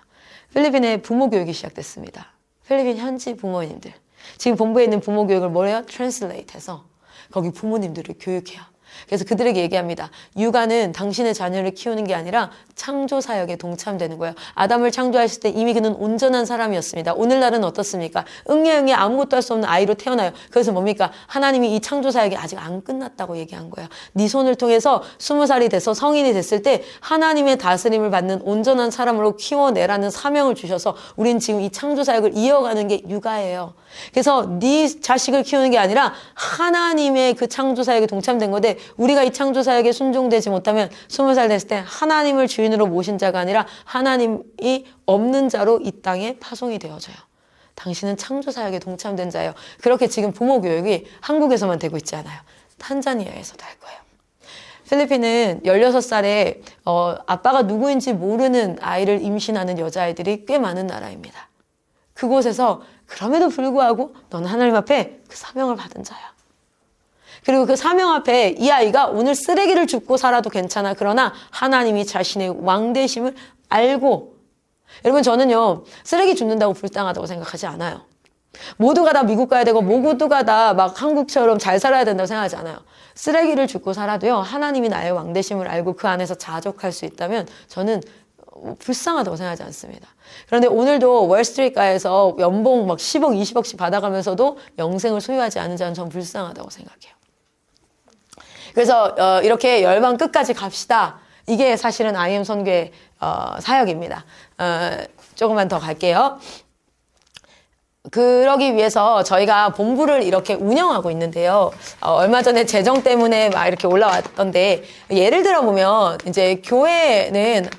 A: 필리핀에 부모 교육이 시작됐습니다. 필리핀 현지 부모님들 지금 본부에 있는 부모 교육을 뭐래요? 트랜슬레이트 해서 거기 부모님들을 교육해요. 그래서 그들에게 얘기합니다. 육아는 당신의 자녀를 키우는 게 아니라 창조 사역에 동참되는 거예요. 아담을 창조하실 때 이미 그는 온전한 사람이었습니다. 오늘날은 어떻습니까? 응애응애 아무것도 할 수 없는 아이로 태어나요. 그래서 뭡니까? 하나님이 이 창조 사역이 아직 안 끝났다고 얘기한 거예요. 네 손을 통해서 20살이 돼서 성인이 됐을 때 하나님의 다스림을 받는 온전한 사람으로 키워내라는 사명을 주셔서 우린 지금 이 창조 사역을 이어가는 게 육아예요. 그래서 네 자식을 키우는 게 아니라 하나님의 그 창조 사역에 동참된 건데 우리가 이 창조 사역에 순종되지 못하면 20살 됐을 때 하나님을 주인으로 모신 자가 아니라 하나님이 없는 자로 이 땅에 파송이 되어져요. 당신은 창조 사역에 동참된 자예요. 그렇게 지금 부모 교육이 한국에서만 되고 있지 않아요. 탄자니아에서도 할 거예요. 필리핀은 16살에 아빠가 누구인지 모르는 아이를 임신하는 여자아이들이 꽤 많은 나라입니다. 그곳에서 그럼에도 불구하고 너는 하나님 앞에 그 사명을 받은 자야. 그리고 그 사명 앞에 이 아이가 오늘 쓰레기를 줍고 살아도 괜찮아. 그러나 하나님이 자신의 왕되심을 알고 여러분 저는요 쓰레기 줍는다고 불쌍하다고 생각하지 않아요. 모두가 다 미국 가야 되고 모두가 다 막 한국처럼 잘 살아야 된다고 생각하지 않아요. 쓰레기를 줍고 살아도요 하나님이 나의 왕되심을 알고 그 안에서 자족할 수 있다면 저는 불쌍하다고 생각하지 않습니다. 그런데 오늘도 월스트리트가에서 연봉 막 10억, 20억씩 받아가면서도 영생을 소유하지 않은 자는 전 불쌍하다고 생각해요. 그래서 이렇게 열방 끝까지 갑시다. 이게 사실은 IM 선교의 사역입니다. 조금만 더 갈게요. 그러기 위해서 저희가 본부를 이렇게 운영하고 있는데요. 얼마 전에 재정 때문에 막 이렇게 올라왔던데 예를 들어 보면 이제 교회는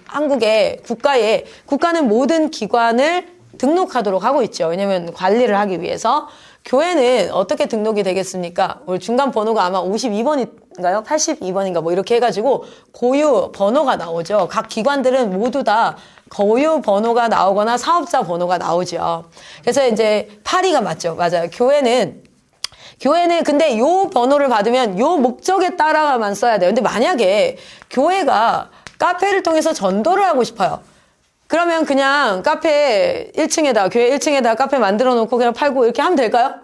A: 국가는 모든 기관을 등록하도록 하고 있죠. 왜냐하면 관리를 하기 위해서. 교회는 어떻게 등록이 되겠습니까? 우리 중간 번호가 아마 52번이 82번인가요? 82번인가 뭐 이렇게 해가지고 고유 번호가 나오죠. 각 기관들은 모두 다 고유 번호가 나오거나 사업자 번호가 나오죠. 그래서 이제 82가 맞죠. 맞아요. 교회는 근데 요 번호를 받으면 요 목적에 따라만 써야 돼요. 근데 만약에 교회가 카페를 통해서 전도를 하고 싶어요. 그러면 그냥 카페 1층에다, 교회 1층에다 카페 만들어 놓고 그냥 팔고 이렇게 하면 될까요?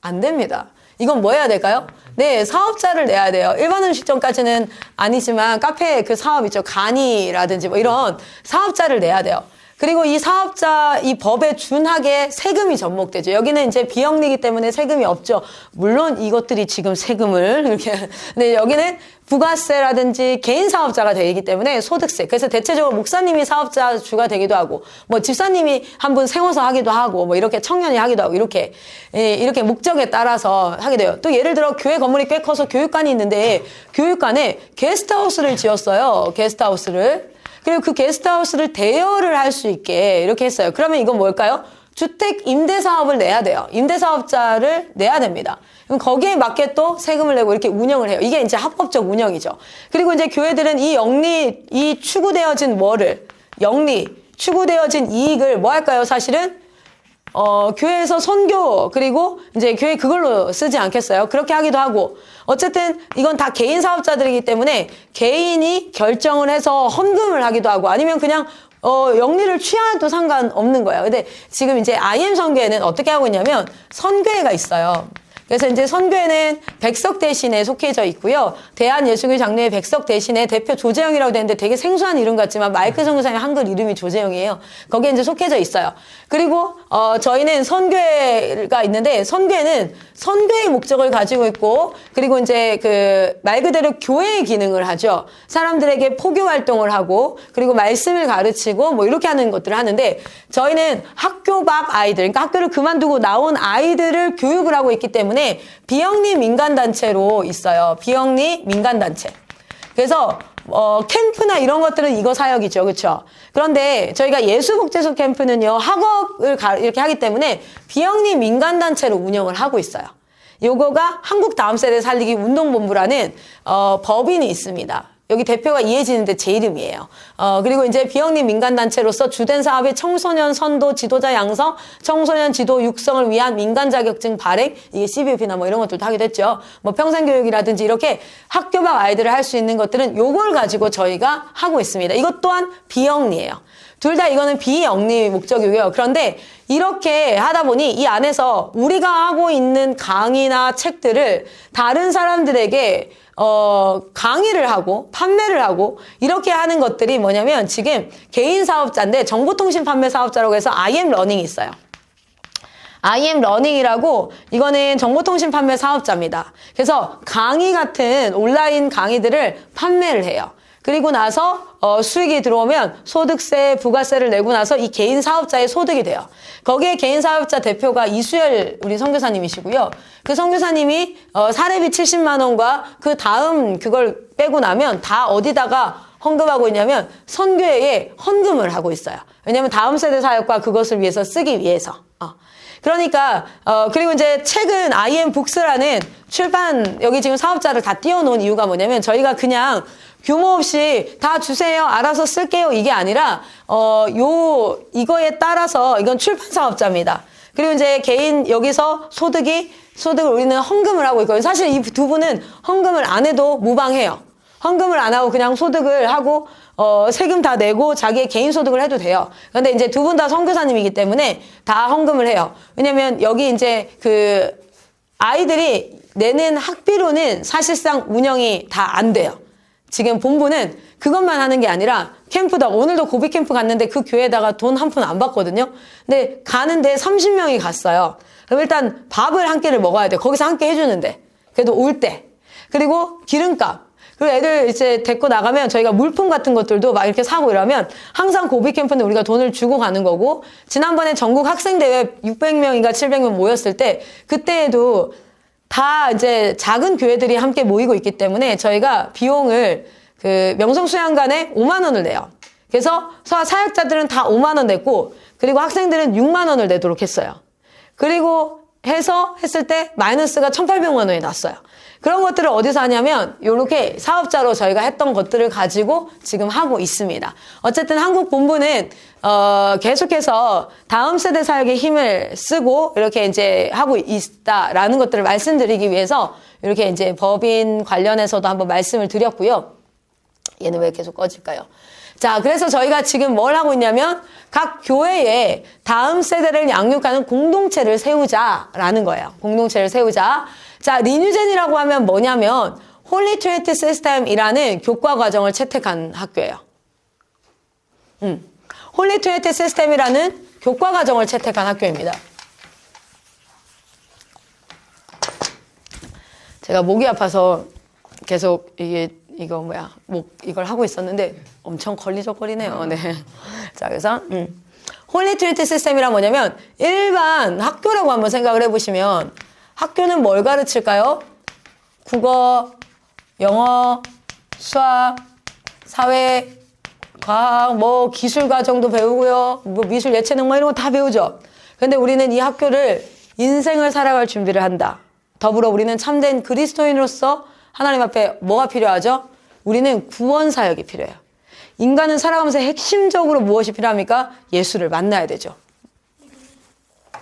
A: 안 됩니다. 이건 뭐 해야 될까요? 네, 사업자를 내야 돼요. 일반 음식점까지는 아니지만 카페 그 사업 있죠. 간이라든지 뭐 이런 사업자를 내야 돼요. 그리고 이 사업자, 이 법에 준하게 세금이 접목되죠. 여기는 이제 비영리이기 때문에 세금이 없죠. 물론 이것들이 지금 세금을 이렇게. 근데 여기는 부가세라든지 개인 사업자가 되기 때문에 소득세. 그래서 대체적으로 목사님이 사업자 주가 되기도 하고, 뭐 집사님이 한 분 세워서 하기도 하고, 뭐 이렇게 청년이 하기도 하고, 이렇게 목적에 따라서 하게 돼요. 또 예를 들어 교회 건물이 꽤 커서 교육관이 있는데, 교육관에 게스트하우스를 지었어요. 게스트하우스를. 그리고 그 게스트하우스를 대여를 할 수 있게 이렇게 했어요. 그러면 이건 뭘까요? 주택 임대 사업을 내야 돼요. 임대 사업자를 내야 됩니다. 그럼 거기에 맞게 또 세금을 내고 이렇게 운영을 해요. 이게 이제 합법적 운영이죠. 그리고 이제 교회들은 이 추구되어진 추구되어진 이익을 뭐 할까요? 사실은 교회에서 선교, 그리고 이제 교회 그걸로 쓰지 않겠어요? 그렇게 하기도 하고. 어쨌든 이건 다 개인 사업자들이기 때문에 개인이 결정을 해서 헌금을 하기도 하고 아니면 그냥 영리를 취하도 상관없는 거예요. 근데 지금 이제 IM 선교회는 어떻게 하고 있냐면 선교회가 있어요. 그래서 이제 선교회는 백석대신에 속해져 있고요. 대한예수교 장로회 백석대신에 대표 조재영이라고 되는데 되게 생소한 이름 같지만 마이크 선교사님 한글 이름이 조재영이에요. 거기에 이제 속해져 있어요. 그리고 저희는 선교회가 있는데 선교회는 선교의 목적을 가지고 있고 그리고 이제 그 말 그대로 교회의 기능을 하죠. 사람들에게 포교 활동을 하고 그리고 말씀을 가르치고 뭐 이렇게 하는 것들을 하는데 저희는 학교 밖 아이들, 그러니까 학교를 그만두고 나온 아이들을 교육을 하고 있기 때문에 비영리 민간단체로 있어요. 비영리 민간단체. 그래서 캠프나 이런 것들은 이거 사역이죠. 그렇죠? 그런데 저희가 예수복지소 캠프는요. 학업을 이렇게 하기 때문에 비영리 민간단체로 운영을 하고 있어요. 요거가 한국 다음 세대 살리기 운동본부라는 법인이 있습니다. 여기 대표가 이혜진인데 제 이름이에요. 그리고 이제 비영리 민간단체로서 주된 사업이 청소년 선도 지도자 양성, 청소년 지도 육성을 위한 민간 자격증 발행, 이게 CBUP나 뭐 이런 것들도 하기도 했죠. 뭐 평생교육이라든지 이렇게 학교 밖 아이들을 할 수 있는 것들은 요걸 가지고 저희가 하고 있습니다. 이것 또한 비영리예요. 둘 다 이거는 비영리 목적이고요. 그런데 이렇게 하다 보니 이 안에서 우리가 하고 있는 강의나 책들을 다른 사람들에게 강의를 하고 판매를 하고 이렇게 하는 것들이 뭐냐면 지금 개인 사업자인데 정보통신 판매 사업자라고 해서 IM러닝이 있어요. IM러닝이라고 이거는 정보통신 판매 사업자입니다. 그래서 강의 같은 온라인 강의들을 판매를 해요. 그리고 나서 수익이 들어오면 소득세, 부가세를 내고 나서 이 개인 사업자의 소득이 돼요. 거기에 개인 사업자 대표가 이수열 우리 선교사님이시고요. 그 선교사님이 사례비 70만 원과 그 다음 그걸 빼고 나면 다 어디다가 헌금하고 있냐면 선교회에 헌금을 하고 있어요. 왜냐하면 다음 세대 사역과 그것을 위해서 쓰기 위해서. 그러니까 그리고 이제 책은 IM북스라는 출판 여기 지금 사업자를 다 띄워놓은 이유가 뭐냐면 저희가 그냥 규모 없이 다 주세요. 알아서 쓸게요. 이게 아니라 이거에 따라서 이건 출판 사업자입니다. 그리고 이제 개인 여기서 소득을 우리는 헌금을 하고 있거든요. 사실 이 두 분은 헌금을 안 해도 무방해요. 헌금을 안 하고 그냥 소득을 하고 세금 다 내고 자기의 개인 소득을 해도 돼요. 그런데 이제 두 분 다 선교사님이기 때문에 다 헌금을 해요. 왜냐면 여기 이제 그 아이들이 내는 학비로는 사실상 운영이 다 안 돼요. 지금 본부는 그것만 하는 게 아니라 캠프다. 오늘도 고비 캠프 갔는데 그 교회에다가 돈 한 푼 안 받거든요. 근데 가는데 30명이 갔어요. 그럼 일단 밥을 한 끼를 먹어야 돼. 거기서 한 끼 해주는데. 그래도 올 때. 그리고 기름값. 그리고 애들 이제 데리고 나가면 저희가 물품 같은 것들도 막 이렇게 사고 이러면 항상 고비 캠프는 우리가 돈을 주고 가는 거고 지난번에 전국 학생대회 600명인가 700명 모였을 때 그때에도 다 이제 작은 교회들이 함께 모이고 있기 때문에 저희가 비용을 그 명성수양관에 5만 원을 내요. 그래서 사역자들은 다 5만 원 냈고 그리고 학생들은 6만 원을 내도록 했어요. 그리고 했을 때 마이너스가 1,800만 원이 났어요. 그런 것들을 어디서 하냐면 요렇게 사업자로 저희가 했던 것들을 가지고 지금 하고 있습니다. 어쨌든 한국 본부는 계속해서 다음 세대 사역에 힘을 쓰고 이렇게 이제 하고 있다라는 것들을 말씀드리기 위해서 이렇게 이제 법인 관련해서도 한번 말씀을 드렸고요. 얘는 왜 계속 꺼질까요? 자, 그래서 저희가 지금 뭘 하고 있냐면 각 교회에 다음 세대를 양육하는 공동체를 세우자라는 거예요. 공동체를 세우자. 자, 리뉴젠이라고 하면 뭐냐면 홀리 트리니티 시스템이라는 교과 과정을 채택한 학교예요. 홀리 트리니티 시스템이라는 교과 과정을 채택한 학교입니다. 제가 목이 아파서 계속 이걸 하고 있었는데 엄청 걸리적거리네요. 네. 자, 그래서 홀리 트리니티 시스템이란 뭐냐면 일반 학교라고 한번 생각을 해보시면 학교는 뭘 가르칠까요? 국어, 영어, 수학, 사회, 과학, 기술 과정도 배우고요. 미술, 예체능 이런 거 다 배우죠. 근데 우리는 이 학교를 인생을 살아갈 준비를 한다. 더불어 우리는 참된 그리스도인으로서 하나님 앞에 뭐가 필요하죠? 우리는 구원 사역이 필요해요. 인간은 살아가면서 핵심적으로 무엇이 필요합니까? 예수를 만나야 되죠.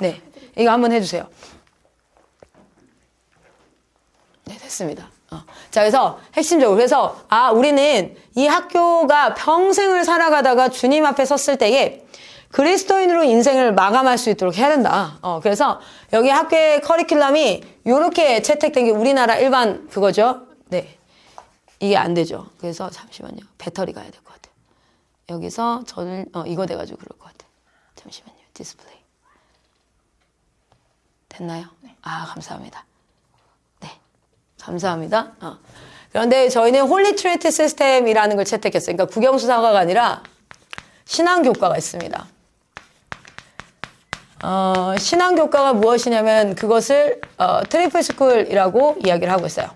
A: 네, 이거 한번 해주세요. 네, 됐습니다. 자, 그래서 핵심적으로 그래서 우리는 이 학교가 평생을 살아가다가 주님 앞에 섰을 때에 그리스도인으로 인생을 마감할 수 있도록 해야 된다. 그래서 여기 학교의 커리큘럼이 이렇게 채택된 게 우리나라 일반 그거죠. 네, 이게 안 되죠. 그래서 잠시만요. 배터리 가야 될 것 같아요. 여기서 저는 이거 돼가지고 그럴 것 같아요. 잠시만요. 디스플레이 됐나요? 네. 감사합니다. 네, 감사합니다. 그런데 저희는 홀리 트리니티 시스템이라는 걸 채택했어요. 그러니까 국영수사과가 아니라 신앙교과가 있습니다. 신앙교과가 무엇이냐면 그것을 트리플 스쿨이라고 이야기를 하고 있어요.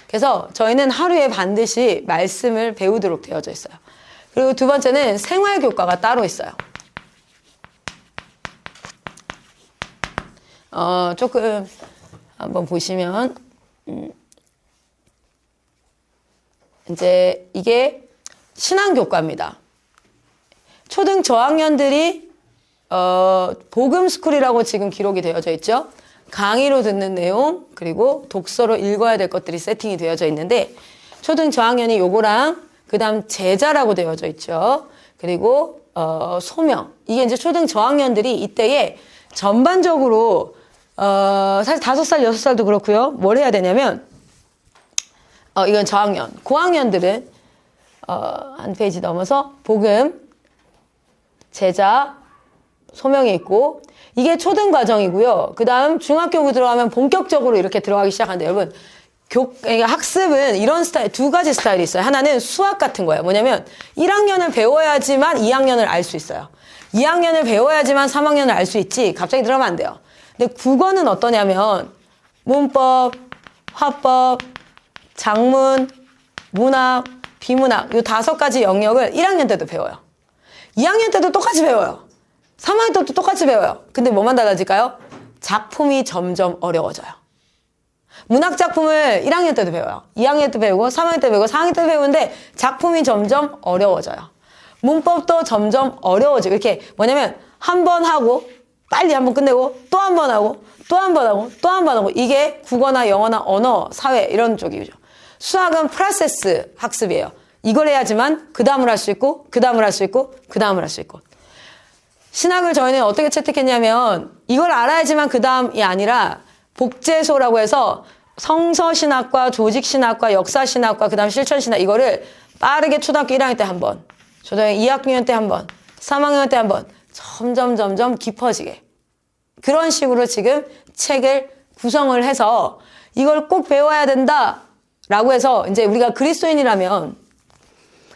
A: 그래서 저희는 하루에 반드시 말씀을 배우도록 되어져 있어요. 그리고 두 번째는 생활교과가 따로 있어요. 조금 한번 보시면 이제 이게 신앙교과입니다. 초등 저학년들이 복음스쿨이라고 지금 기록이 되어져 있죠. 강의로 듣는 내용 그리고 독서로 읽어야 될 것들이 세팅이 되어져 있는데 초등 저학년이 요거랑 그 다음 제자라고 되어져 있죠. 그리고 소명 이게 이제 초등 저학년들이 이때에 전반적으로 사실 5살 6살도 그렇고요. 뭘 해야 되냐면 이건 저학년 고학년들은 한 페이지 넘어서 복음 제자 소명이 있고 이게 초등 과정이고요. 그 다음 중학교 들어가면 본격적으로 이렇게 들어가기 시작하는데 여러분 학습은 이런 스타일 두 가지 스타일이 있어요. 하나는 수학 같은 거예요. 뭐냐면 1학년을 배워야지만 2학년을 알 수 있어요. 2학년을 배워야지만 3학년을 알 수 있지 갑자기 들어가면 안 돼요. 근데 국어는 어떠냐면 문법, 화법, 작문, 문학, 비문학 이 5가지 영역을 1학년 때도 배워요. 2학년 때도 똑같이 배워요. 3학년 때도 똑같이 배워요. 근데 뭐만 달라질까요? 작품이 점점 어려워져요. 문학 작품을 1학년 때도 배워요. 2학년 때도 배우고 3학년 때도 배우고 4학년 때도 배우는데 작품이 점점 어려워져요. 문법도 점점 어려워지고 이렇게 뭐냐면 한 번 하고 빨리 한 번 끝내고 또 한 번 하고 또 한 번 하고 또 한 번 하고 이게 국어나 영어나 언어, 사회 이런 쪽이죠. 수학은 프로세스 학습이에요. 이걸 해야지만 그 다음을 할 수 있고 그 다음을 할 수 있고 그 다음을 할 수 있고 신학을 저희는 어떻게 채택했냐면 이걸 알아야지만 그 다음이 아니라 복제소라고 해서 성서신학과 조직신학과 역사신학과 그 다음 실천신학 이거를 빠르게 초등학교 1학년 때 한 번 초등학교 2학년 때 한 번 3학년 때 한 번 점점 깊어지게 그런 식으로 지금 책을 구성을 해서 이걸 꼭 배워야 된다 라고 해서 이제 우리가 그리스도인이라면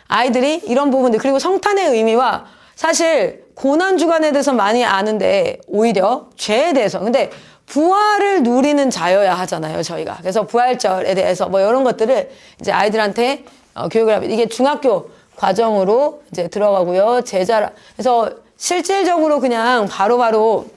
A: 아이들이 이런 부분들 그리고 성탄의 의미와 사실 고난주간에 대해서 많이 아는데 오히려 죄에 대해서 근데 부활을 누리는 자여야 하잖아요 저희가 그래서 부활절에 대해서 이런 것들을 이제 아이들한테 교육을 하면 이게 중학교 과정으로 이제 들어가고요 제자라 그래서 실질적으로 그냥 바로바로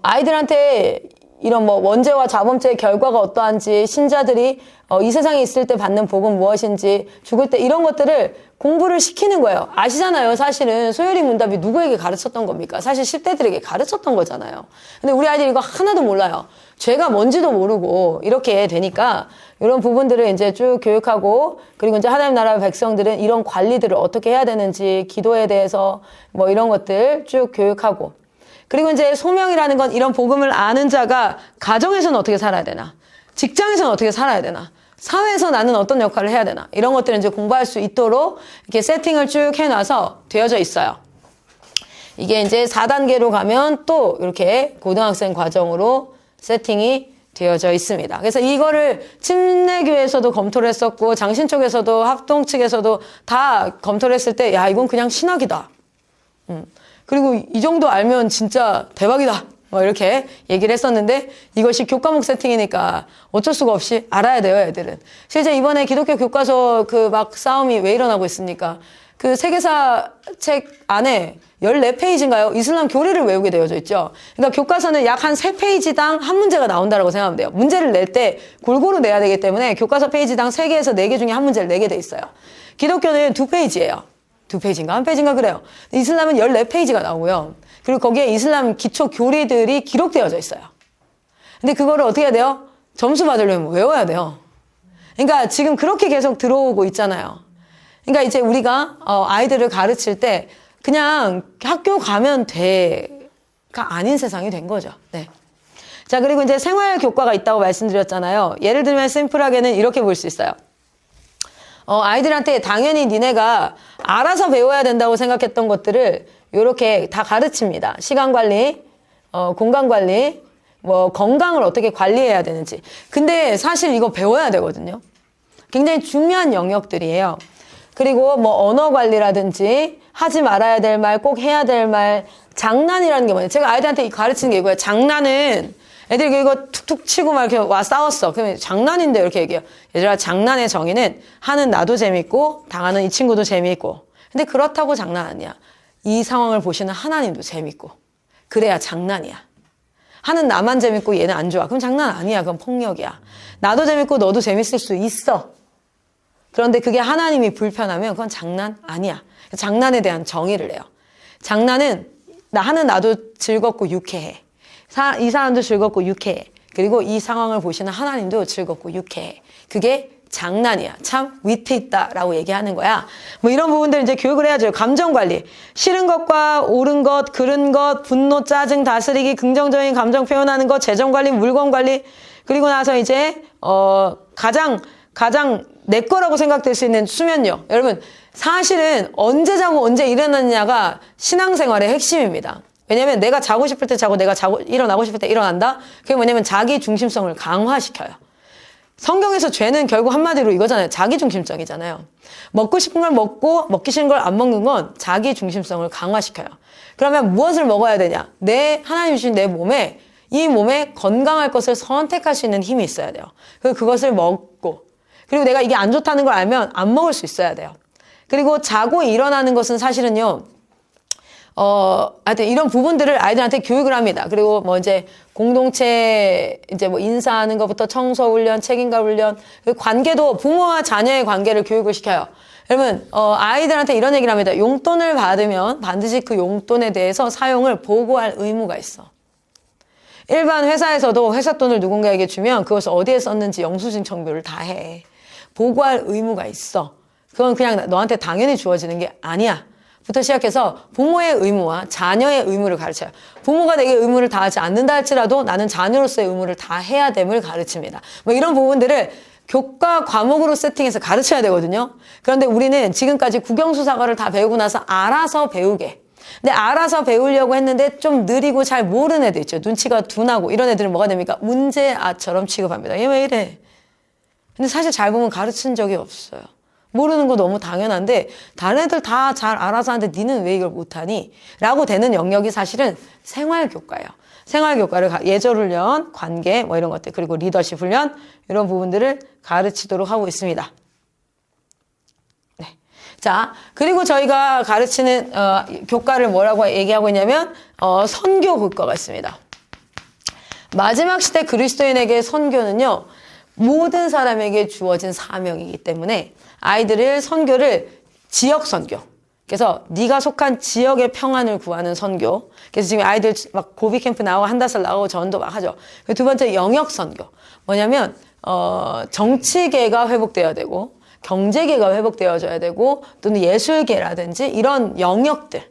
A: 아이들한테 이런 뭐 원죄와 자범죄의 결과가 어떠한지, 신자들이 이 세상에 있을 때 받는 복은 무엇인지, 죽을 때 이런 것들을 공부를 시키는 거예요. 아시잖아요. 사실은 소요리 문답이 누구에게 가르쳤던 겁니까? 사실 10대들에게 가르쳤던 거잖아요. 근데 우리 아이들이 이거 하나도 몰라요. 죄가 뭔지도 모르고 이렇게 되니까 이런 부분들을 이제 쭉 교육하고, 그리고 이제 하나님 나라 백성들은 이런 관리들을 어떻게 해야 되는지, 기도에 대해서 뭐 이런 것들 쭉 교육하고, 그리고 이제 소명이라는 건 이런 복음을 아는 자가 가정에서는 어떻게 살아야 되나, 직장에서는 어떻게 살아야 되나, 사회에서 나는 어떤 역할을 해야 되나, 이런 것들을 이제 공부할 수 있도록 이렇게 세팅을 쭉 해놔서 되어져 있어요. 이게 이제 4단계로 가면 또 이렇게 고등학생 과정으로 세팅이 되어져 있습니다. 그래서 이거를 침례교에서도 검토를 했었고, 장신 쪽에서도 합동 측에서도 다 검토를 했을 때, 야, 이건 그냥 신학이다. 그리고 이 정도 알면 진짜 대박이다. 뭐 이렇게 얘기를 했었는데, 이것이 교과목 세팅이니까 어쩔 수가 없이 알아야 돼요, 애들은. 실제 이번에 기독교 교과서 그 막 싸움이 왜 일어나고 있습니까? 그 세계사 책 안에 14페이지인가요? 이슬람 교리를 외우게 되어져 있죠. 그러니까 교과서는 약 한 3페이지당 한 문제가 나온다고 생각하면 돼요. 문제를 낼 때 골고루 내야 되기 때문에 교과서 페이지당 3개에서 4개 중에 한 문제를 내게 돼 있어요. 기독교는 2페이지예요. 2페이지인가? 1페이지인가 그래요. 이슬람은 14페이지가 나오고요. 그리고 거기에 이슬람 기초 교리들이 기록되어져 있어요. 근데 그거를 어떻게 해야 돼요? 점수 받으려면 외워야 돼요. 그러니까 지금 그렇게 계속 들어오고 있잖아요. 그러니까 이제 우리가 아이들을 가르칠 때 그냥 학교 가면 돼가 아닌 세상이 된 거죠. 네. 자, 그리고 이제 생활 교과가 있다고 말씀드렸잖아요. 예를 들면 심플하게는 이렇게 볼 수 있어요. 아이들한테 당연히 니네가 알아서 배워야 된다고 생각했던 것들을 이렇게 다 가르칩니다. 시간 관리, 공간 관리, 뭐 건강을 어떻게 관리해야 되는지. 근데 사실 이거 배워야 되거든요. 굉장히 중요한 영역들이에요. 그리고 뭐 언어 관리라든지 하지 말아야 될 말, 꼭 해야 될 말, 장난이라는 게 뭐예요? 제가 아이들한테 가르치는 게 이거예요. 장난은 애들이 이거 툭툭 치고 막 이렇게 와 싸웠어. 그러면 장난인데 이렇게 얘기해요. 얘들아, 장난의 정의는 하는 나도 재밌고 당하는 이 친구도 재밌고. 근데 그렇다고 장난 아니야. 이 상황을 보시는 하나님도 재밌고. 그래야 장난이야. 하는 나만 재밌고 얘는 안 좋아. 그럼 장난 아니야. 그건 폭력이야. 나도 재밌고 너도 재밌을 수 있어. 그런데 그게 하나님이 불편하면 그건 장난 아니야. 장난에 대한 정의를 해요. 장난은 하는 나도 즐겁고 유쾌해. 이 사람도 즐겁고 유쾌해. 그리고 이 상황을 보시는 하나님도 즐겁고 유쾌해. 그게 장난이야. 참 위트 있다라고 얘기하는 거야. 뭐 이런 부분들 이제 교육을 해야죠. 감정 관리. 싫은 것과 옳은 것, 그른 것, 분노, 짜증 다스리기, 긍정적인 감정 표현하는 것, 재정 관리, 물건 관리. 그리고 나서 이제 가장 내 거라고 생각될 수 있는 수면력. 여러분, 사실은 언제 자고 언제 일어났냐가 신앙생활의 핵심입니다. 왜냐면 내가 자고 싶을 때 자고 내가 일어나고 싶을 때 일어난다? 그게 뭐냐면 자기 중심성을 강화시켜요. 성경에서 죄는 결국 한마디로 이거잖아요. 자기 중심적이잖아요. 먹고 싶은 걸 먹고 먹기 싫은 걸 안 먹는 건 자기 중심성을 강화시켜요. 그러면 무엇을 먹어야 되냐? 하나님 주신 내 몸에, 이 몸에 건강할 것을 선택할 수 있는 힘이 있어야 돼요. 그것을 먹고, 그리고 내가 이게 안 좋다는 걸 알면 안 먹을 수 있어야 돼요. 그리고 자고 일어나는 것은 사실은요, 하여튼 이런 부분들을 아이들한테 교육을 합니다. 그리고 뭐 이제 공동체 이제 뭐 인사하는 것부터 청소 훈련, 책임감 훈련, 관계도 부모와 자녀의 관계를 교육을 시켜요. 여러분, 아이들한테 이런 얘기를 합니다. 용돈을 받으면 반드시 그 용돈에 대해서 사용을 보고할 의무가 있어. 일반 회사에서도 회사 돈을 누군가에게 주면 그것을 어디에 썼는지 영수증 청구를 다 해. 보고할 의무가 있어. 그건 그냥 너한테 당연히 주어지는 게 아니야. 부터 시작해서 부모의 의무와 자녀의 의무를 가르쳐요. 부모가 내게 의무를 다하지 않는다 할지라도 나는 자녀로서의 의무를 다 해야 됨을 가르칩니다. 뭐 이런 부분들을 교과 과목으로 세팅해서 가르쳐야 되거든요. 그런데 우리는 지금까지 국영수사과를 다 배우고 나서 알아서 배우게. 근데 알아서 배우려고 했는데 좀 느리고 잘 모르는 애들 있죠. 눈치가 둔하고 이런 애들은 뭐가 됩니까? 문제아처럼 취급합니다. 얘 왜 이래? 근데 사실 잘 보면 가르친 적이 없어요. 모르는 거 너무 당연한데 다른 애들 다 잘 알아서 하는데 니는 왜 이걸 못하니? 라고 되는 영역이 사실은 생활교과예요. 생활교과를 예절훈련, 관계 뭐 이런 것들, 그리고 리더십 훈련 이런 부분들을 가르치도록 하고 있습니다. 네. 자, 그리고 저희가 가르치는 교과를 뭐라고 얘기하고 있냐면 선교 교과가 있습니다. 마지막 시대 그리스도인에게 선교는요, 모든 사람에게 주어진 사명이기 때문에 아이들을 선교를 지역 선교. 그래서 네가 속한 지역의 평안을 구하는 선교. 그래서 지금 아이들 막 고비 캠프 나오고 한다설 나오고 전도 막 하죠. 두 번째 영역 선교. 뭐냐면 정치계가 회복되어야 되고 경제계가 회복되어져야 되고 또는 예술계라든지 이런 영역들.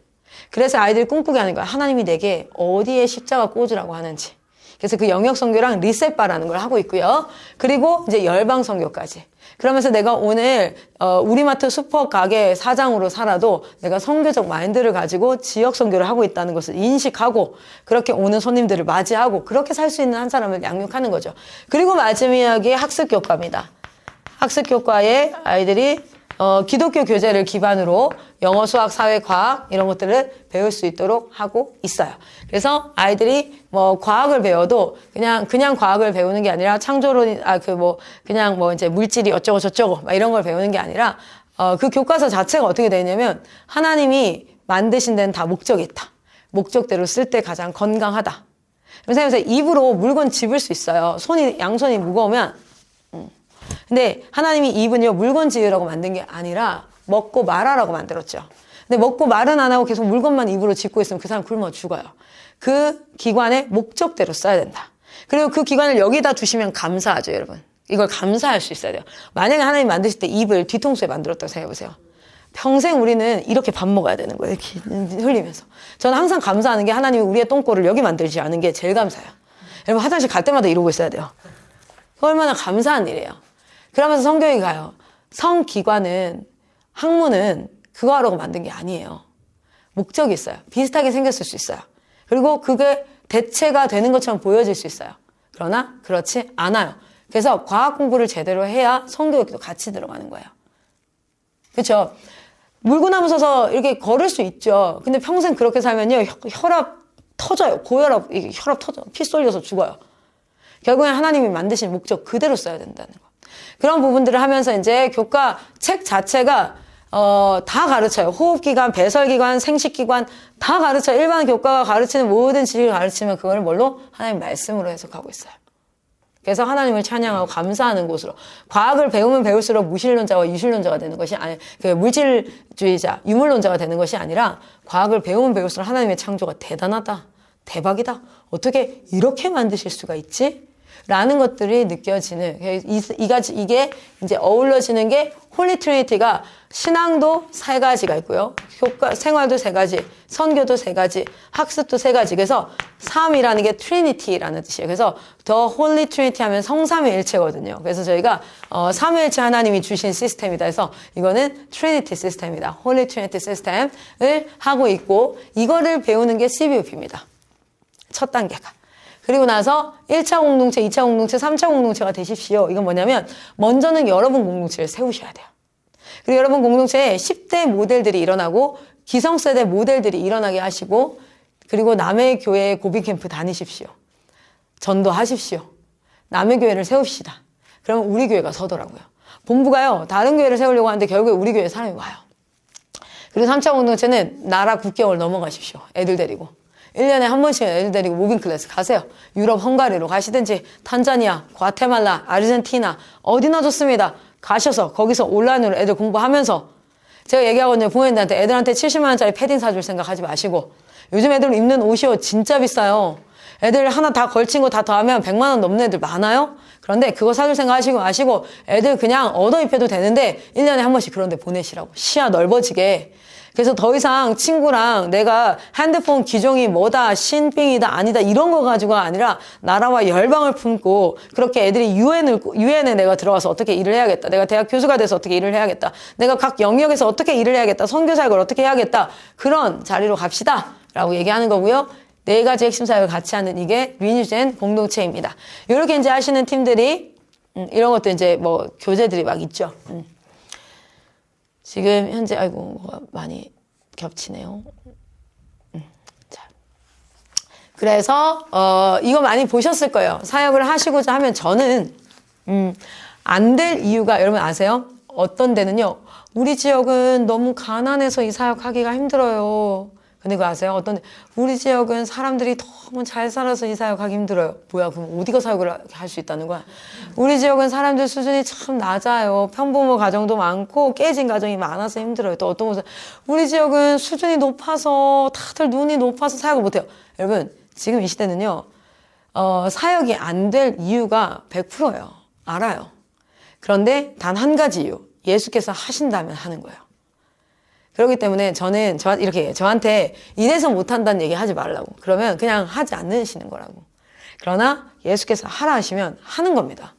A: 그래서 아이들이 꿈꾸게 하는 거야. 하나님이 내게 어디에 십자가 꽂으라고 하는지. 그래서 그 영역 선교랑 리셋바라는 걸 하고 있고요. 그리고 이제 열방 선교까지. 그러면서 내가 오늘 우리마트 슈퍼 가게 사장으로 살아도 내가 선교적 마인드를 가지고 지역 선교를 하고 있다는 것을 인식하고 그렇게 오는 손님들을 맞이하고 그렇게 살 수 있는 한 사람을 양육하는 거죠. 그리고 마지막에 학습교과입니다. 학습교과에 아이들이 기독교 교재를 기반으로 영어, 수학, 사회, 과학 이런 것들을 배울 수 있도록 하고 있어요. 그래서 아이들이 뭐 과학을 배워도 그냥 과학을 배우는 게 아니라 창조론, 그냥 이제 물질이 어쩌고 저쩌고 막 이런 걸 배우는 게 아니라 그 교과서 자체가 어떻게 되냐면 하나님이 만드신 데는 다 목적이 있다. 목적대로 쓸 때 가장 건강하다. 그래서 입으로 물건 집을 수 있어요. 양손이 무거우면. 근데 하나님이 입은요, 물건 지으라고 만든 게 아니라 먹고 말하라고 만들었죠. 근데 먹고 말은 안 하고 계속 물건만 입으로 짚고 있으면 그 사람 굶어 죽어요. 그 기관의 목적대로 써야 된다. 그리고 그 기관을 여기다 두시면 감사하죠, 여러분. 이걸 감사할 수 있어야 돼요. 만약에 하나님 만드실 때 입을 뒤통수에 만들었다고 생각해보세요. 평생 우리는 이렇게 밥 먹어야 되는 거예요. 이렇게 흘리면서. 저는 항상 감사하는 게 하나님이 우리의 똥꼬를 여기 만들지 않은 게 제일 감사해요. 여러분 화장실 갈 때마다 이러고 있어야 돼요. 얼마나 감사한 일이에요. 그러면서 성경에 가요. 성기관은, 학문은 그거 하라고 만든 게 아니에요. 목적이 있어요. 비슷하게 생겼을 수 있어요. 그리고 그게 대체가 되는 것처럼 보여질 수 있어요. 그러나 그렇지 않아요. 그래서 과학 공부를 제대로 해야 성교육도 같이 들어가는 거예요. 그렇죠? 물구나무 서서 이렇게 걸을 수 있죠. 근데 평생 그렇게 살면요, 혈압 터져요. 고혈압, 혈압 터져. 피 쏠려서 죽어요. 결국엔 하나님이 만드신 목적 그대로 써야 된다는 거. 그런 부분들을 하면서 이제 교과 책 자체가 다 가르쳐요. 호흡기관, 배설기관, 생식기관 다 가르쳐요. 일반 교과가 가르치는 모든 지식을 가르치면 그걸 뭘로? 하나님 말씀으로 해석하고 있어요. 그래서 하나님을 찬양하고 감사하는 곳으로. 과학을 배우면 배울수록 무신론자와 유신론자가 되는 것이 아니, 물질주의자, 유물론자가 되는 것이 아니라 과학을 배우면 배울수록 하나님의 창조가 대단하다, 대박이다. 어떻게 이렇게 만드실 수가 있지? 라는 것들이 느껴지는, 이게 이제 어우러지는 게 홀리 트리니티가 신앙도 3가지가 있고요. 생활도 3가지, 선교도 3가지, 학습도 3가지. 그래서 3이라는 게 트리니티라는 뜻이에요. 그래서 더 홀리 트리니티 하면 성삼위일체거든요. 그래서 저희가 삼위일체 하나님이 주신 시스템이다 해서 이거는 트리니티 시스템이다. 홀리 트리니티 시스템을 하고 있고 이거를 배우는 게 CBUP입니다. 첫 단계가. 그리고 나서 1차 공동체, 2차 공동체, 3차 공동체가 되십시오. 이건 뭐냐면 먼저는 여러분 공동체를 세우셔야 돼요. 그리고 여러분 공동체에 10대 모델들이 일어나고 기성세대 모델들이 일어나게 하시고 그리고 남의 교회 고비 캠프 다니십시오. 전도하십시오. 남의 교회를 세웁시다. 그러면 우리 교회가 서더라고요. 본부가요. 다른 교회를 세우려고 하는데 결국에 우리 교회에 사람이 와요. 그리고 3차 공동체는 나라 국경을 넘어가십시오. 애들 데리고. 1년에 한 번씩 애들 데리고 무빙 클래스 가세요. 유럽 헝가리로 가시든지 탄자니아, 과테말라, 아르헨티나 어디나 좋습니다. 가셔서 거기서 온라인으로 애들 공부하면서 제가 얘기하거든요. 부모님들한테 애들한테 70만 원짜리 패딩 사줄 생각하지 마시고 요즘 애들 입는 옷이요 진짜 비싸요. 애들 하나 다 걸친 거 다 더하면 100만 원 넘는 애들 많아요. 그런데 그거 사줄 생각 하시고 마시고 애들 그냥 얻어 입혀도 되는데 1년에 한 번씩 그런 데 보내시라고. 시야 넓어지게. 그래서 더 이상 친구랑 내가 핸드폰 기종이 뭐다, 신빙이다, 아니다 이런 거 가지고가 아니라 나라와 열방을 품고 그렇게 애들이 유엔에 내가 들어가서 어떻게 일을 해야겠다. 내가 대학 교수가 돼서 어떻게 일을 해야겠다. 내가 각 영역에서 어떻게 일을 해야겠다. 선교사역을 어떻게 해야겠다. 그런 자리로 갑시다. 라고 얘기하는 거고요. 4가지 핵심 사역을 같이 하는 이게 리뉴젠 공동체입니다. 이렇게 이제 하시는 팀들이 이런 것도 이제 뭐 교재들이 막 있죠. 지금 현재 뭐가 많이 겹치네요. 자, 그래서 이거 많이 보셨을 거예요. 사역을 하시고자 하면 저는 안 될 이유가 여러분 아세요? 어떤 데는요. 우리 지역은 너무 가난해서 이 사역하기가 힘들어요. 근데 그거 아세요? 우리 지역은 사람들이 너무 잘 살아서 이 사역하기 힘들어요. 뭐야, 그럼 어디가 사역을 할 수 있다는 거야? 우리 지역은 사람들 수준이 참 낮아요. 편부모 가정도 많고 깨진 가정이 많아서 힘들어요. 또 어떤 곳은 우리 지역은 수준이 높아서 다들 눈이 높아서 사역을 못해요. 여러분, 지금 이 시대는요, 사역이 안 될 이유가 100%예요. 알아요. 그런데 단 한 가지 이유. 예수께서 하신다면 하는 거예요. 그렇기 때문에 저는 이렇게 저한테 이래서 못한다는 얘기 하지 말라고. 그러면 그냥 하지 않으시는 거라고. 그러나 예수께서 하라 하시면 하는 겁니다.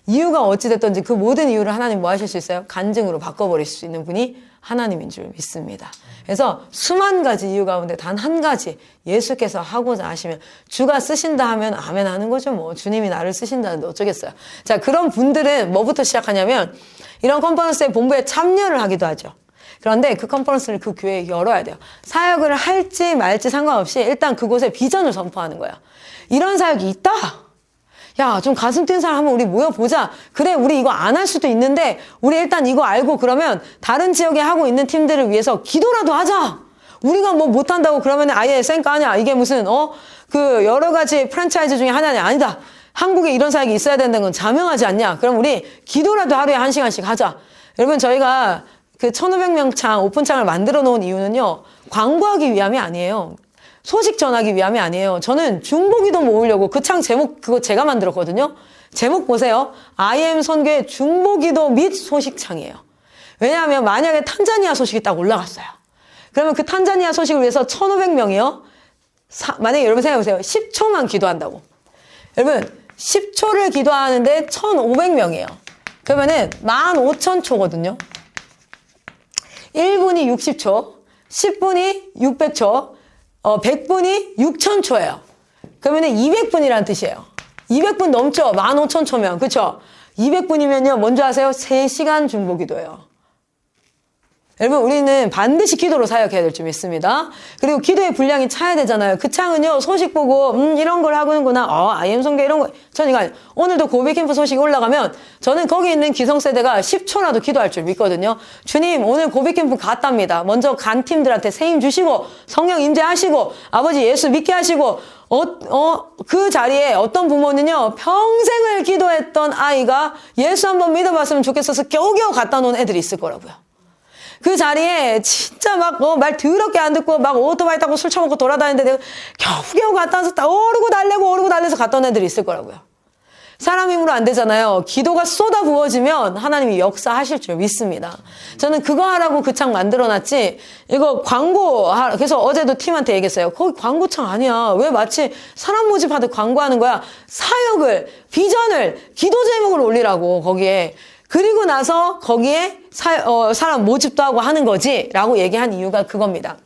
A: 이유가 어찌됐든지 그 모든 이유를 하나님 뭐 하실 수 있어요? 간증으로 바꿔버리실 수 있는 분이 하나님인 줄 믿습니다. 그래서 수만 가지 이유 가운데 단 한 가지 예수께서 하고자 하시면 주가 쓰신다 하면 아멘 하는 거죠. 뭐 주님이 나를 쓰신다는데 어쩌겠어요. 자, 그런 분들은 뭐부터 시작하냐면 이런 컨퍼런스의 본부에 참여를 하기도 하죠. 그런데 그 컨퍼런스를 그 교회에 열어야 돼요. 사역을 할지 말지 상관없이 일단 그곳에 비전을 선포하는 거야. 이런 사역이 있다. 야, 좀 가슴 뛴 사람 한번 우리 모여보자. 그래, 우리 이거 안 할 수도 있는데 우리 일단 이거 알고 그러면 다른 지역에 하고 있는 팀들을 위해서 기도라도 하자. 우리가 뭐 못한다고 그러면 아예 쌩까냐. 이게 무슨 그 여러 가지 프랜차이즈 중에 하나냐. 아니다. 한국에 이런 사역이 있어야 된다는 건 자명하지 않냐. 그럼 우리 기도라도 하루에 1시간씩 하자. 여러분, 저희가 그 1,500명 창 오픈창을 만들어 놓은 이유는요, 광고하기 위함이 아니에요. 소식 전하기 위함이 아니에요. 저는 중보기도 모으려고 그 창 제목 그거 제가 만들었거든요. 제목 보세요. IM 선교의 중보기도 및 소식창이에요. 왜냐하면 만약에 탄자니아 소식이 딱 올라갔어요. 그러면 그 탄자니아 소식을 위해서 1,500명이요. 만약에 여러분 생각해보세요. 10초만 기도한다고. 여러분 10초를 기도하는데 1,500명이에요. 그러면은 15,000초거든요. 1분이 60초, 10분이 600초, 100분이 6,000초예요. 그러면은 200분이라는 뜻이에요. 200분 넘죠? 15,000초면. 그쵸? 200분이면요, 뭔지 아세요? 3시간 중보기도예요. 여러분, 우리는 반드시 기도로 사역해야 될 줄 믿습니다. 그리고 기도의 분량이 차야 되잖아요. 그 창은요, 소식 보고, 이런 걸 하고는구나. IM 선교 이런 거. 저는 오늘도 고백캠프 소식이 올라가면, 저는 거기 있는 기성세대가 10초라도 기도할 줄 믿거든요. 주님, 오늘 고백캠프 갔답니다. 먼저 간 팀들한테 세임 주시고, 성령 임재하시고, 아버지 예수 믿게 하시고, 그 자리에 어떤 부모는요, 평생을 기도했던 아이가 예수 한번 믿어봤으면 좋겠어서 겨우겨우 갖다 놓은 애들이 있을 거라고요. 그 자리에 진짜 막 말 더럽게 안 듣고 막 오토바이 타고 술 처먹고 돌아다니는데 내가 겨우겨우 갖다 와서 오르고 달래서 갖다 온 애들이 있을 거라고요. 사람 힘으로 안 되잖아요. 기도가 쏟아 부어지면 하나님이 역사하실 줄 믿습니다. 저는 그거 하라고 그 창 만들어놨지, 이거 그래서 어제도 팀한테 얘기했어요. 거기 광고창 아니야. 왜 마치 사람 모집하듯 광고하는 거야. 사역을, 비전을, 기도 제목을 올리라고 거기에. 그리고 나서 거기에 사람 모집도 하고 하는 거지 라고 얘기한 이유가 그겁니다.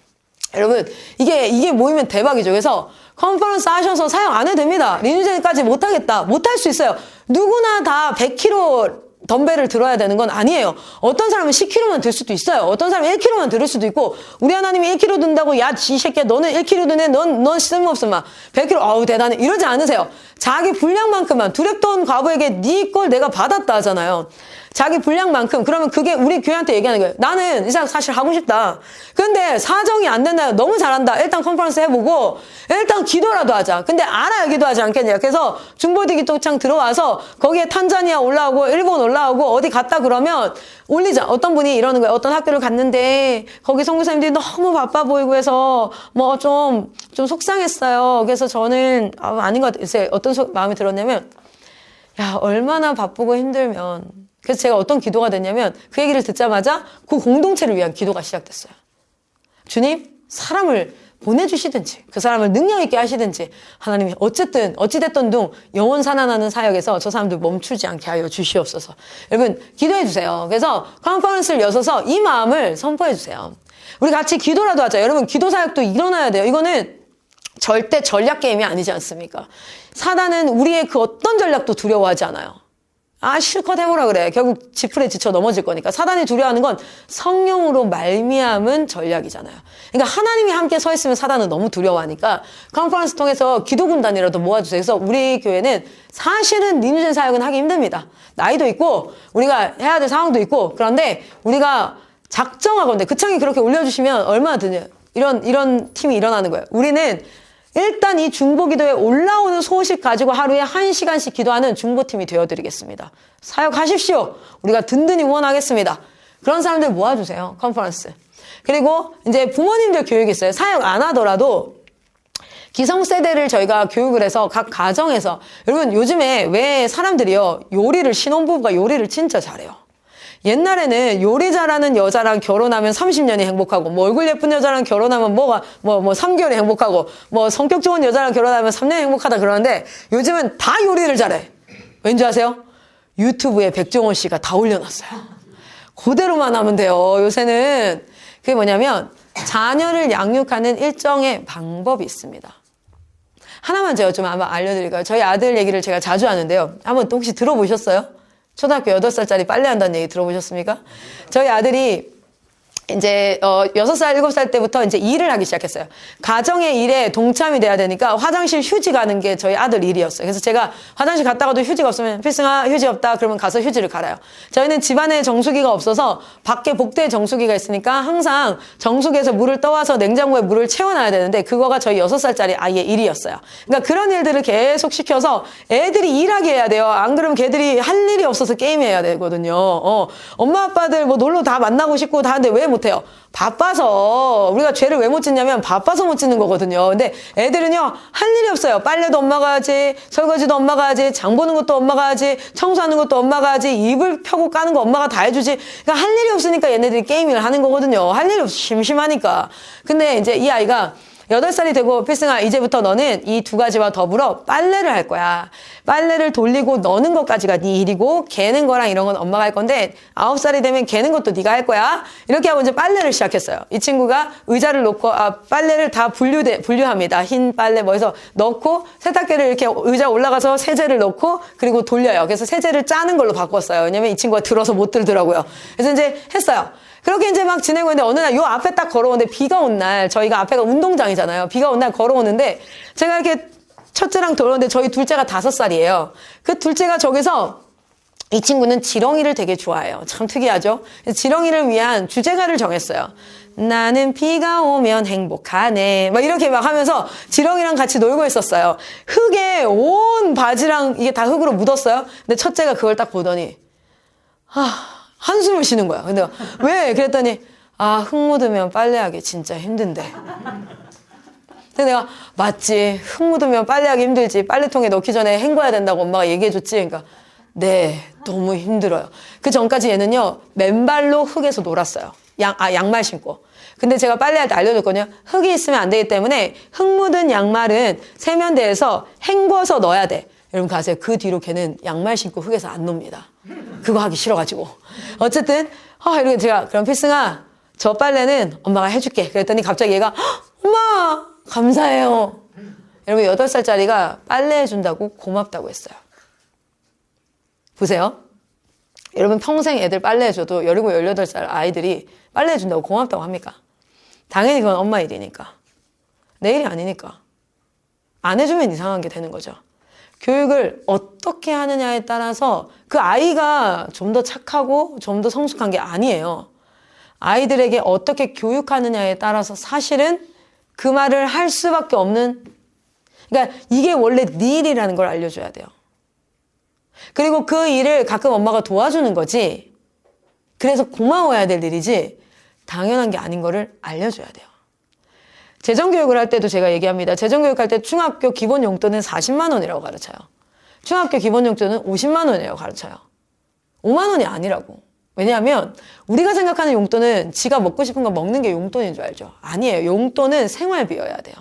A: 여러분, 이게 모이면 대박이죠. 그래서 컨퍼런스 하셔서 사역 안 해도 됩니다. 리뉴젠까지 못하겠다. 못할 수 있어요. 누구나 다 100kg 덤벨을 들어야 되는 건 아니에요. 어떤 사람은 10kg만 들 수도 있어요. 어떤 사람은 1kg만 들을 수도 있고, 우리 하나님이 1kg 든다고, 야, 이 새끼야, 너는 1kg 드네, 넌 쓸모없어, 막. 100kg, 아우, 대단해. 이러지 않으세요. 자기 분량만큼만, 두렵던 과부에게 네 걸 내가 받았다 하잖아요. 자기 분량만큼. 그러면 그게 우리 교회한테 얘기하는 거예요. 나는 이 사람 사실 하고 싶다. 근데 사정이 안 된다. 너무 잘한다. 일단 컨퍼런스 해보고 일단 기도라도 하자. 근데 알아야 기도하지 않겠냐. 그래서 중보디 기도창 들어와서 거기에 탄자니아 올라오고 일본 올라오고 어디 갔다 그러면 올리자. 어떤 분이 이러는 거예요. 어떤 학교를 갔는데 거기 선교사님들이 너무 바빠 보이고 해서 뭐 좀 속상했어요. 그래서 저는 아닌 것 같아요. 어떤 마음이 들었냐면, 야, 얼마나 바쁘고 힘들면. 그래서 제가 어떤 기도가 됐냐면, 그 얘기를 듣자마자 그 공동체를 위한 기도가 시작됐어요. 주님, 사람을 보내주시든지 그 사람을 능력 있게 하시든지 하나님이 어찌됐든 영원 살아나는 사역에서 저 사람들 멈추지 않게 하여 주시옵소서. 여러분, 기도해 주세요. 그래서 컨퍼런스를 여셔서 이 마음을 선포해 주세요. 우리 같이 기도라도 하자. 여러분, 기도 사역도 일어나야 돼요. 이거는 절대 전략 게임이 아니지 않습니까? 사단은 우리의 그 어떤 전략도 두려워하지 않아요. 실컷 해보라 그래. 결국 지풀에 지쳐 넘어질 거니까. 사단이 두려워하는 건 성령으로 말미암은 전략이잖아요. 그러니까 하나님이 함께 서 있으면 사단은 너무 두려워하니까 컨퍼런스 통해서 기도 군단이라도 모아주세요. 그래서 우리 교회는 사실은 리뉴젠 사역은 하기 힘듭니다. 나이도 있고 우리가 해야 될 상황도 있고, 그런데 우리가 작정하건대 그 창에 그렇게 올려주시면 얼마나 드냐. 이런 팀이 일어나는 거예요. 우리는 일단 이 중보기도에 올라오는 소식 가지고 하루에 1시간씩 기도하는 중보팀이 되어드리겠습니다. 사역하십시오. 우리가 든든히 응원하겠습니다. 그런 사람들 모아주세요. 컨퍼런스. 그리고 이제 부모님들 교육이 있어요. 사역 안 하더라도 기성세대를 저희가 교육을 해서 각 가정에서, 여러분 요즘에 왜 사람들이요, 신혼부부가 요리를 진짜 잘해요. 옛날에는 요리 잘하는 여자랑 결혼하면 30년이 행복하고, 뭐 얼굴 예쁜 여자랑 결혼하면 3개월이 행복하고, 뭐 성격 좋은 여자랑 결혼하면 3년이 행복하다 그러는데, 요즘은 다 요리를 잘해. 왠지 아세요? 유튜브에 백종원 씨가 다 올려놨어요. 그대로만 하면 돼요. 요새는. 그게 뭐냐면, 자녀를 양육하는 일정의 방법이 있습니다. 하나만 제가 좀 아마 알려드릴까요? 저희 아들 얘기를 제가 자주 하는데요. 한번 또 혹시 들어보셨어요? 초등학교 8살짜리 빨래한다는 얘기 들어보셨습니까? 저희 아들이 이제 6살, 7살 때부터 이제 일을 하기 시작했어요. 가정의 일에 동참이 돼야 되니까 화장실 휴지 가는 게 저희 아들 일이었어요. 그래서 제가 화장실 갔다가도 휴지가 없으면 필승아 휴지 없다 그러면 가서 휴지를 갈아요. 저희는 집안에 정수기가 없어서 밖에 복도에 정수기가 있으니까 항상 정수기에서 물을 떠와서 냉장고에 물을 채워놔야 되는데 그거가 저희 6살짜리 아이의 일이었어요. 그러니까 그런 일들을 계속 시켜서 애들이 일하게 해야 돼요. 안 그러면 걔들이 할 일이 없어서 게임해야 되거든요. 엄마 아빠들 뭐 놀러 다 만나고 싶고 다 하는데 왜 못해요? 바빠서. 우리가 죄를 왜 못 짓냐면 바빠서 못 짓는 거거든요. 근데 애들은요 할 일이 없어요. 빨래도 엄마가 하지, 설거지도 엄마가 하지, 장 보는 것도 엄마가 하지, 청소하는 것도 엄마가 하지, 이불 펴고 까는 거 엄마가 다 해주지. 그러니까 할 일이 없으니까 얘네들이 게임을 하는 거거든요. 할 일이 없어 심심하니까. 근데 이제 이 아이가 8살이 되고 필승아 이제부터 너는 이 2가지와 더불어 빨래를 할 거야. 빨래를 돌리고 넣는 것까지가 네 일이고 개는 거랑 이런 건 엄마가 할 건데 9살이 되면 개는 것도 네가 할 거야. 이렇게 하고 이제 빨래를 시작했어요. 이 친구가 의자를 놓고 빨래를 다 분류합니다. 흰 빨래 뭐 해서 넣고 세탁기를 이렇게 의자 올라가서 세제를 넣고 그리고 돌려요. 그래서 세제를 짜는 걸로 바꿨어요. 왜냐면 이 친구가 들어서 못 들더라고요. 그래서 이제 했어요. 그렇게 이제 막 지내고 있는데 어느 날 요 앞에 딱 걸어오는데 비가 온 날 저희가 앞에가 운동장이잖아요. 비가 온 날 걸어오는데 제가 이렇게 첫째랑 돌아오는데 저희 둘째가 5살이에요. 그 둘째가 저기서 이 친구는 지렁이를 되게 좋아해요. 참 특이하죠? 지렁이를 위한 주제가를 정했어요. 나는 비가 오면 행복하네. 막 이렇게 막 하면서 지렁이랑 같이 놀고 있었어요. 흙에 온 바지랑 이게 다 흙으로 묻었어요. 근데 첫째가 그걸 딱 보더니 한숨을 쉬는 거야. 근데 왜? 그랬더니 흙 묻으면 빨래하기 진짜 힘든데. 근데 내가 맞지. 흙 묻으면 빨래하기 힘들지. 빨래통에 넣기 전에 헹궈야 된다고 엄마가 얘기해줬지. 그러니까 네, 너무 힘들어요. 그 전까지 얘는요 맨발로 흙에서 놀았어요. 양말 신고. 근데 제가 빨래할 때 알려줬거든요. 흙이 있으면 안 되기 때문에 흙 묻은 양말은 세면대에서 헹궈서 넣어야 돼. 여러분 가세요. 그 뒤로 걔는 양말 신고 흙에서 안 놉니다. 그거 하기 싫어가지고. 어쨌든 이렇게 제가 그럼 필승아 저 빨래는 엄마가 해줄게. 그랬더니 갑자기 얘가 엄마 감사해요. 여러분 8살짜리가 빨래 해준다고 고맙다고 했어요. 보세요. 여러분 평생 애들 빨래 해줘도 17, 18살 아이들이 빨래 해준다고 고맙다고 합니까? 당연히 그건 엄마 일이니까. 내 일이 아니니까. 안 해주면 이상한 게 되는 거죠. 교육을 어떻게 하느냐에 따라서 그 아이가 좀 더 착하고 좀 더 성숙한 게 아니에요. 아이들에게 어떻게 교육하느냐에 따라서 사실은 그 말을 할 수밖에 없는, 그러니까 이게 원래 네 일이라는 걸 알려줘야 돼요. 그리고 그 일을 가끔 엄마가 도와주는 거지, 그래서 고마워야 될 일이지 당연한 게 아닌 거를 알려줘야 돼요. 재정교육을 할 때도 제가 얘기합니다. 재정교육할 때 중학교 기본 용돈은 40만 원이라고 가르쳐요. 중학교 기본 용돈은 50만 원이라고 가르쳐요. 5만 원이 아니라고. 왜냐하면 우리가 생각하는 용돈은 지가 먹고 싶은 거 먹는 게 용돈인 줄 알죠. 아니에요. 용돈은 생활비여야 돼요.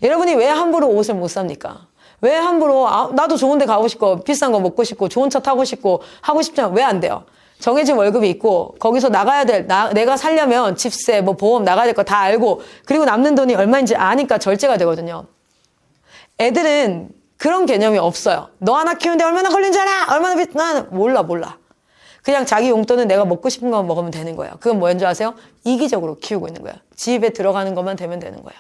A: 여러분이 왜 함부로 옷을 못 삽니까? 왜 함부로 나도 좋은 데 가고 싶고 비싼 거 먹고 싶고 좋은 차 타고 싶고 하고 싶지만 왜 안 돼요? 정해진 월급이 있고 거기서 나가야 될 내가 살려면 집세 뭐 보험 나가야 될 거 다 알고 그리고 남는 돈이 얼마인지 아니까 절제가 되거든요. 애들은 그런 개념이 없어요. 너 하나 키우는데 얼마나 걸린 줄 알아? 얼마나 나는 몰라. 그냥 자기 용돈은 내가 먹고 싶은 거 먹으면 되는 거예요. 그건 뭐인 줄 아세요? 이기적으로 키우고 있는 거예요. 집에 들어가는 것만 되면 되는 거예요.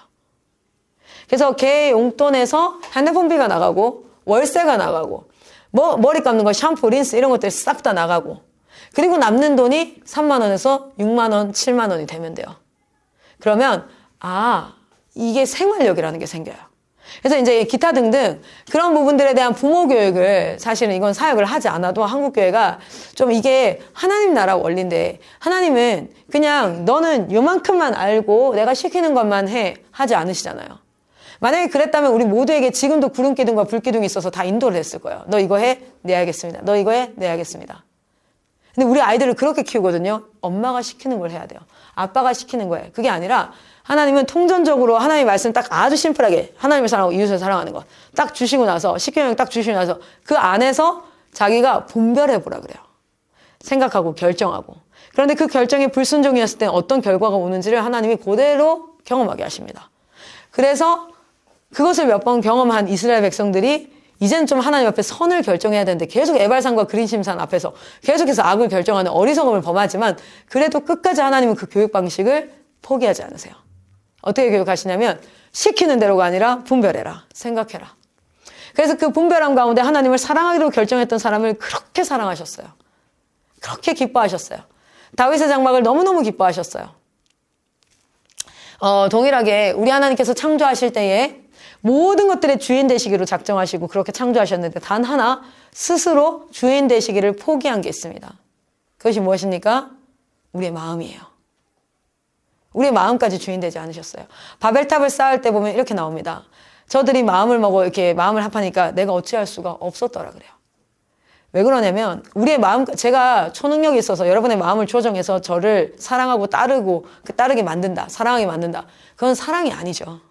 A: 그래서 걔 용돈에서 핸드폰비가 나가고 월세가 나가고 뭐 머리 감는 거 샴푸, 린스 이런 것들이 싹 다 나가고 그리고 남는 돈이 3만 원에서 6만 원, 7만 원이 되면 돼요. 그러면 아, 이게 생활력이라는 게 생겨요. 그래서 이제 기타 등등 그런 부분들에 대한 부모 교육을 사실은 이건 사역을 하지 않아도 한국교회가 좀 이게 하나님 나라 원리인데 하나님은 그냥 너는 요만큼만 알고 내가 시키는 것만 해 하지 않으시잖아요. 만약에 그랬다면 우리 모두에게 지금도 구름기둥과 불기둥이 있어서 다 인도를 했을 거예요. 너 이거 해? 네 알겠습니다. 너 이거 해? 네 알겠습니다. 근데 우리 아이들을 그렇게 키우거든요. 엄마가 시키는 걸 해야 돼요. 아빠가 시키는 거예요. 그게 아니라 하나님은 통전적으로 하나님의 말씀 딱 아주 심플하게 하나님을 사랑하고 이웃을 사랑하는 것 딱 주시고 나서 십계명 딱 주시고 나서 그 안에서 자기가 분별해 보라 그래요. 생각하고 결정하고. 그런데 그 결정이 불순종이었을 때 어떤 결과가 오는지를 하나님이 그대로 경험하게 하십니다. 그래서 그것을 몇 번 경험한 이스라엘 백성들이 이제는 좀 하나님 앞에 선을 결정해야 되는데 계속 에발산과 그린심산 앞에서 계속해서 악을 결정하는 어리석음을 범하지만 그래도 끝까지 하나님은 그 교육 방식을 포기하지 않으세요. 어떻게 교육하시냐면 시키는 대로가 아니라 분별해라, 생각해라. 그래서 그 분별함 가운데 하나님을 사랑하기로 결정했던 사람을 그렇게 사랑하셨어요. 그렇게 기뻐하셨어요. 다윗의 장막을 너무너무 기뻐하셨어요. 동일하게 우리 하나님께서 창조하실 때에 모든 것들의 주인 되시기로 작정하시고 그렇게 창조하셨는데 단 하나 스스로 주인 되시기를 포기한 게 있습니다. 그것이 무엇입니까? 우리의 마음이에요. 우리의 마음까지 주인 되지 않으셨어요. 바벨탑을 쌓을 때 보면 이렇게 나옵니다. 저들이 마음을 먹어 이렇게 마음을 합하니까 내가 어찌할 수가 없었더라 그래요. 왜 그러냐면 우리의 마음, 제가 초능력이 있어서 여러분의 마음을 조정해서 저를 사랑하고 따르고 따르게 만든다. 사랑하게 만든다. 그건 사랑이 아니죠.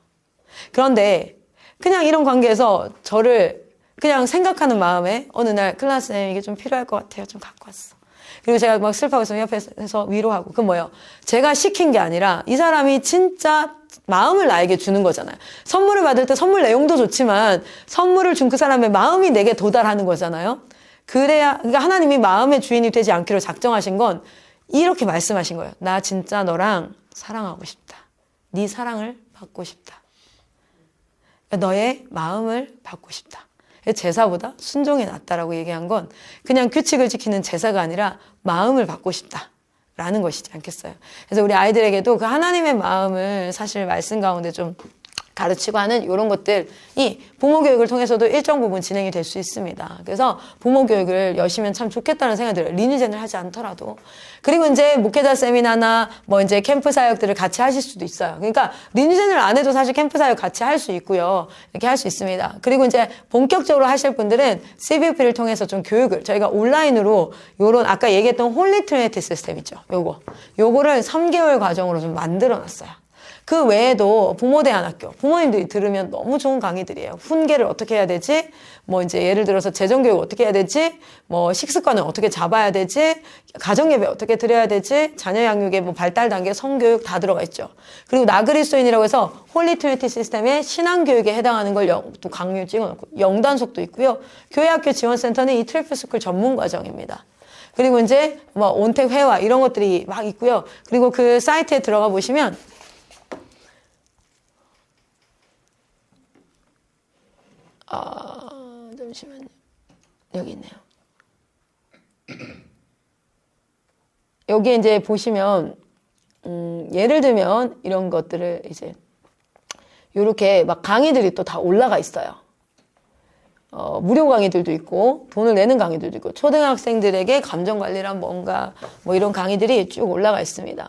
A: 그런데 그냥 이런 관계에서 저를 그냥 생각하는 마음에 어느 날 클라스에 이게 좀 필요할 것 같아요. 좀 갖고 왔어. 그리고 제가 막 슬퍼하고 있으면 옆에서 위로하고. 그건 뭐예요? 제가 시킨 게 아니라 이 사람이 진짜 마음을 나에게 주는 거잖아요. 선물을 받을 때 선물 내용도 좋지만 선물을 준 그 사람의 마음이 내게 도달하는 거잖아요. 그래야, 그러니까 하나님이 마음의 주인이 되지 않기로 작정하신 건 이렇게 말씀하신 거예요. 나 진짜 너랑 사랑하고 싶다. 네 사랑을 받고 싶다. 너의 마음을 받고 싶다. 제사보다 순종이 낫다라고 얘기한 건 그냥 규칙을 지키는 제사가 아니라 마음을 받고 싶다라는 것이지 않겠어요. 그래서 우리 아이들에게도 그 하나님의 마음을 사실 말씀 가운데 좀 가르치고 하는 이런 것들이 부모 교육을 통해서도 일정 부분 진행이 될 수 있습니다. 그래서 부모 교육을 열심히 하면 참 좋겠다는 생각이 들어요. 리니젠을 하지 않더라도. 그리고 이제 목회자 세미나나 뭐 이제 캠프 사역들을 같이 하실 수도 있어요. 그러니까 리니젠을 안 해도 사실 캠프 사역 같이 할 수 있고요. 이렇게 할 수 있습니다. 그리고 이제 본격적으로 하실 분들은 CVP를 통해서 좀 교육을 저희가 온라인으로 요런 아까 얘기했던 홀리 트리니티 시스템 있죠. 요거를 3개월 과정으로 좀 만들어 놨어요. 그 외에도 부모대안학교, 부모님들이 들으면 너무 좋은 강의들이에요. 훈계를 어떻게 해야 되지? 뭐 이제 예를 들어서 재정교육 어떻게 해야 되지? 뭐 식습관을 어떻게 잡아야 되지? 가정예배 어떻게 드려야 되지? 자녀 양육의 뭐 발달 단계, 성교육 다 들어가 있죠. 그리고 나그리스도인이라고 해서 홀리 트리니티 시스템의 신앙교육에 해당하는 걸 또 강의 찍어놓고 영단속도 있고요. 교회학교 지원센터는 이 트리플 스쿨 전문 과정입니다. 그리고 이제 뭐 온택 회화 이런 것들이 막 있고요. 그리고 그 사이트에 들어가 보시면 잠시만요. 여기 있네요. 여기 이제 보시면, 예를 들면 이런 것들을 이제, 요렇게 막 강의들이 또 다 올라가 있어요. 무료 강의들도 있고, 돈을 내는 강의들도 있고, 초등학생들에게 감정관리란 뭔가, 뭐 이런 강의들이 쭉 올라가 있습니다.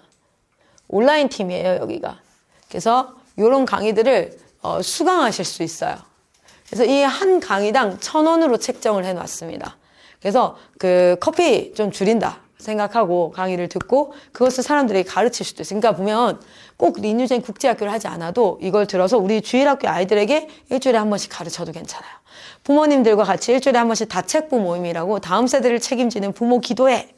A: 온라인 팀이에요, 여기가. 그래서 요런 강의들을 수강하실 수 있어요. 그래서 이 한 강의당 1,000원으로 책정을 해놨습니다. 그래서 그 커피 좀 줄인다 생각하고 강의를 듣고 그것을 사람들에게 가르칠 수도 있어요. 그러니까 보면 꼭 리뉴젠 국제학교를 하지 않아도 이걸 들어서 우리 주일학교 아이들에게 일주일에 한 번씩 가르쳐도 괜찮아요. 부모님들과 같이 일주일에 한 번씩 다책부 모임이라고 다음 세대를 책임지는 부모 기도회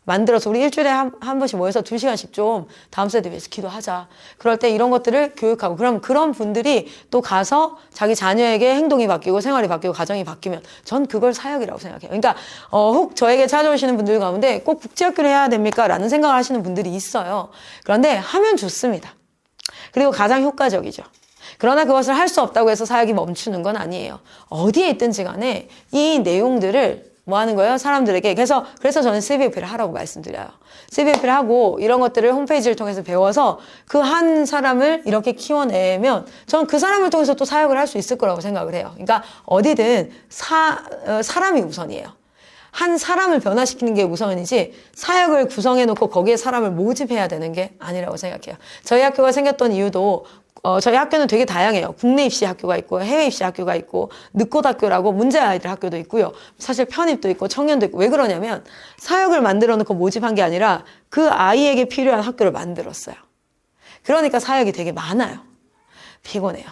A: 만들어서 우리 일주일에 한 번씩 모여서 2시간씩 좀 다음 세대 위해서 기도하자. 그럴 때 이런 것들을 교육하고 그럼 그런 분들이 또 가서 자기 자녀에게 행동이 바뀌고 생활이 바뀌고 가정이 바뀌면 전 그걸 사역이라고 생각해요. 그러니까 혹 저에게 찾아오시는 분들 가운데 꼭 국제학교를 해야 됩니까? 라는 생각을 하시는 분들이 있어요. 그런데 하면 좋습니다. 그리고 가장 효과적이죠. 그러나 그것을 할 수 없다고 해서 사역이 멈추는 건 아니에요. 어디에 있든지 간에 이 내용들을 뭐 하는 거예요? 사람들에게. 그래서 저는 CVP를 하라고 말씀드려요. CVP를 하고 이런 것들을 홈페이지를 통해서 배워서 그 한 사람을 이렇게 키워내면 저는 그 사람을 통해서 또 사역을 할 수 있을 거라고 생각을 해요. 그러니까 어디든 사람이 우선이에요. 한 사람을 변화시키는 게 우선이지 사역을 구성해놓고 거기에 사람을 모집해야 되는 게 아니라고 생각해요. 저희 학교가 생겼던 이유도 저희 학교는 되게 다양해요. 국내 입시 학교가 있고 해외 입시 학교가 있고 늑꽃학교라고 문제 아이들 학교도 있고요. 사실 편입도 있고 청년도 있고. 왜 그러냐면 사역을 만들어 놓고 모집한 게 아니라 그 아이에게 필요한 학교를 만들었어요. 그러니까 사역이 되게 많아요. 피곤해요.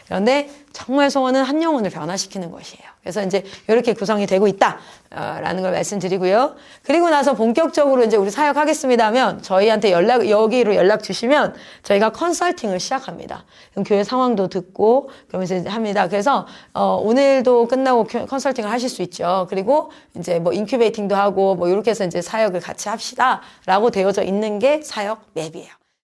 A: 그런데 정말 소원은 한 영혼을 변화시키는 것이에요. 그래서 이제 이렇게 구성이 되고 있다라는 걸 말씀드리고요. 그리고 나서 본격적으로 이제 우리 사역하겠습니다 하면 저희한테 여기로 연락 주시면 저희가 컨설팅을 시작합니다. 그럼 교회 상황도 듣고 그러면서 이제 합니다. 그래서 오늘도 끝나고 컨설팅을 하실 수 있죠. 그리고 이제 뭐 인큐베이팅도 하고 뭐 이렇게 해서 이제 사역을 같이 합시다라고 되어져 있는 게 사역 맵이에요.